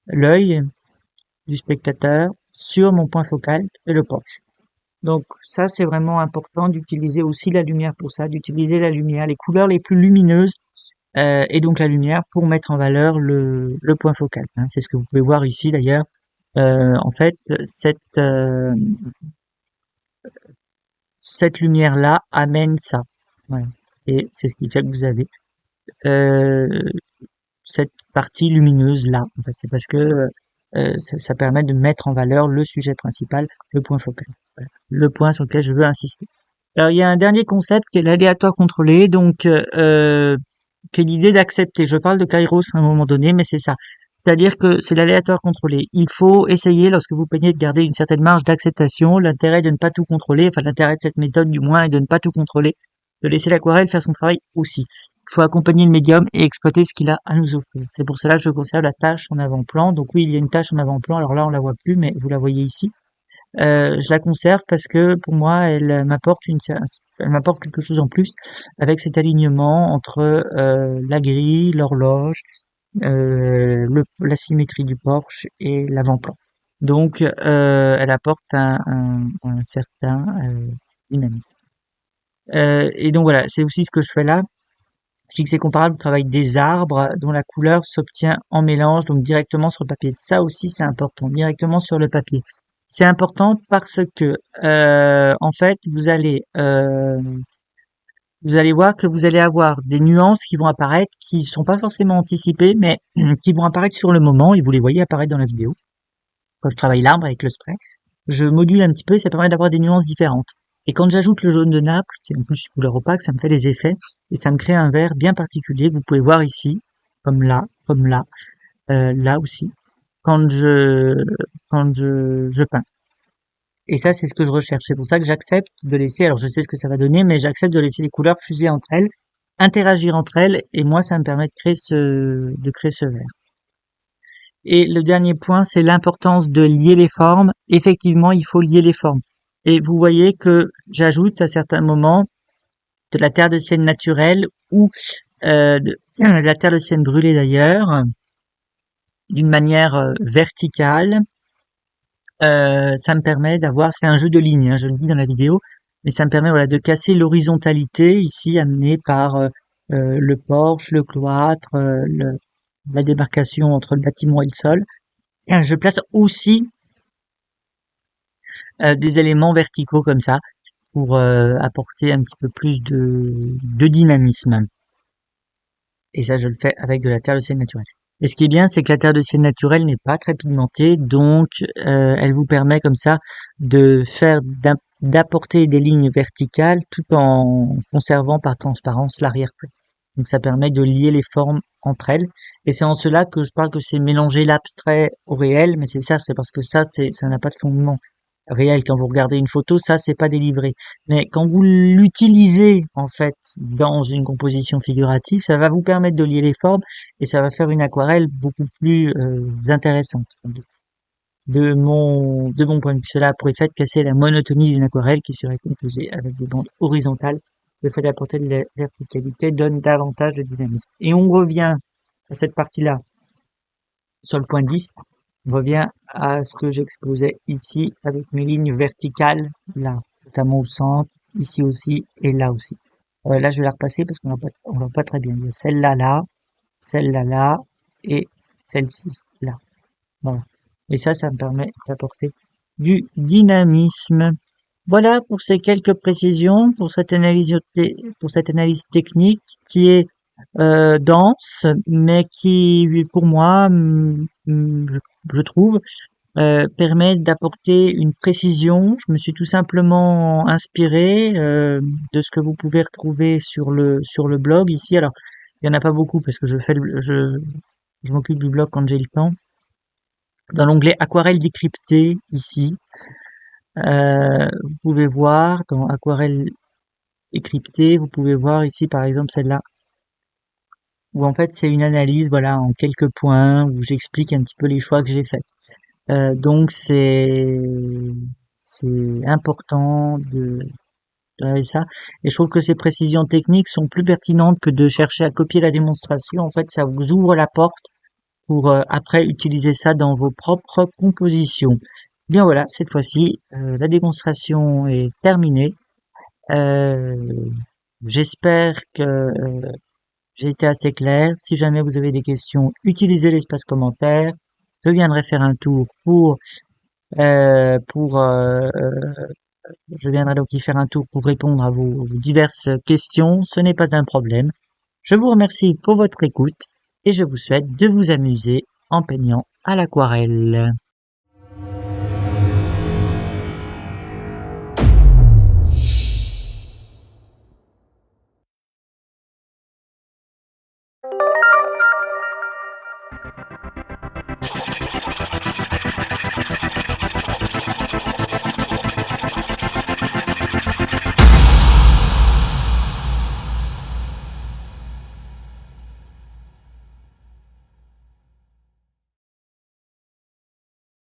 l'œil du spectateur sur mon point focal et le porche. Donc ça, c'est vraiment important d'utiliser aussi la lumière pour ça, d'utiliser la lumière, les couleurs les plus lumineuses et donc la lumière pour mettre en valeur le point focal. Hein. C'est ce que vous pouvez voir ici d'ailleurs. En fait, cette lumière-là amène ça. Voilà. Et c'est ce qui fait que vous avez euh, cette partie lumineuse là. En fait, c'est parce que ça permet de mettre en valeur le sujet principal, le point focal, voilà, le point sur lequel je veux insister. Alors il y a un dernier concept qui est l'aléatoire contrôlé, donc qui est l'idée d'accepter. Je parle de Kairos à un moment donné, mais c'est ça. C'est-à-dire que c'est l'aléatoire contrôlé. Il faut essayer, lorsque vous peignez, de garder une certaine marge d'acceptation. L'intérêt de ne pas tout contrôler, enfin l'intérêt de cette méthode du moins est de ne pas tout contrôler, de laisser l'aquarelle faire son travail aussi. Il faut accompagner le médium et exploiter ce qu'il a à nous offrir. C'est pour cela que je conserve la tâche en avant-plan. Donc oui, il y a une tâche en avant-plan. Alors là, on la voit plus, mais vous la voyez ici. Je la conserve parce que pour moi, elle m'apporte quelque chose en plus avec cet alignement entre la grille, l'horloge, la symétrie du porche et l'avant-plan. Donc, elle apporte un certain dynamisme. Et donc voilà, c'est aussi ce que je fais là. Je dis que c'est comparable au travail des arbres dont la couleur s'obtient en mélange, donc directement sur le papier. Ça aussi, c'est important, directement sur le papier. C'est important parce que, en fait, vous allez voir que vous allez avoir des nuances qui vont apparaître, qui sont pas forcément anticipées, mais qui vont apparaître sur le moment, et vous les voyez apparaître dans la vidéo. Quand je travaille l'arbre avec le spray, je module un petit peu et ça permet d'avoir des nuances différentes. Et quand j'ajoute le jaune de Naples, qui est en plus une couleur opaque, ça me fait des effets et ça me crée un vert bien particulier que vous pouvez voir ici, comme là, là aussi, quand je peins. Et ça, c'est ce que je recherche. C'est pour ça que j'accepte de laisser, alors je sais ce que ça va donner, mais j'accepte de laisser les couleurs fuser entre elles, interagir entre elles, et moi, ça me permet de créer ce vert. Et le dernier point, c'est l'importance de lier les formes. Effectivement, il faut lier les formes. Et vous voyez que j'ajoute à certains moments de la terre de sienne naturelle ou de la terre de sienne brûlée d'ailleurs, d'une manière verticale. Ça me permet d'avoir, c'est un jeu de lignes, hein, je le dis dans la vidéo, mais ça me permet voilà de casser l'horizontalité ici amenée par le porche, le cloître, la démarcation entre le bâtiment et le sol. Et je place aussi des éléments verticaux comme ça pour apporter un petit peu plus de dynamisme. Et ça, je le fais avec de la terre de sienne naturelle. Et ce qui est bien, c'est que la terre de sienne naturelle n'est pas très pigmentée, donc elle vous permet comme ça de d'apporter des lignes verticales tout en conservant par transparence l'arrière-plan. Donc ça permet de lier les formes entre elles. Et c'est en cela que je parle que c'est mélanger l'abstrait au réel, mais c'est ça, c'est parce que ça n'a pas de fondement réel. Quand vous regardez une photo, ça c'est pas délivré. Mais quand vous l'utilisez en fait dans une composition figurative, ça va vous permettre de lier les formes et ça va faire une aquarelle beaucoup plus intéressante. De mon point de vue, cela a pour effet de casser la monotonie d'une aquarelle qui serait composée avec des bandes horizontales. Le fait d'apporter de la verticalité donne davantage de dynamisme. Et on revient à cette partie-là sur le point 10. On revient à ce que j'exposais ici avec mes lignes verticales, là, notamment au centre, ici aussi et là aussi. Là, je vais la repasser parce qu'on voit pas très bien. Il y a celle-là là, et celle-ci là. Voilà. Et ça me permet d'apporter du dynamisme. Voilà pour ces quelques précisions, pour cette analyse technique qui est dense, mais qui, pour moi, je trouve, permet d'apporter une précision. Je me suis tout simplement inspiré de ce que vous pouvez retrouver sur le blog ici. Alors, il y en a pas beaucoup parce que je m'occupe du blog quand j'ai le temps. Dans l'onglet aquarelle décryptée ici, vous pouvez voir dans aquarelle décryptée, vous pouvez voir ici par exemple celle-là, où en fait c'est une analyse, voilà, en quelques points, où j'explique un petit peu les choix que j'ai faits. Donc c'est important de regarder ça. Et je trouve que ces précisions techniques sont plus pertinentes que de chercher à copier la démonstration. En fait, ça vous ouvre la porte pour après utiliser ça dans vos propres compositions. Bien voilà, cette fois-ci, la démonstration est terminée. J'espère que j'ai été assez clair. Si jamais vous avez des questions, utilisez l'espace commentaire. Je viendrai faire un tour je viendrai donc y faire un tour pour répondre à vos diverses questions. Ce n'est pas un problème. Je vous remercie pour votre écoute et je vous souhaite de vous amuser en peignant à l'aquarelle.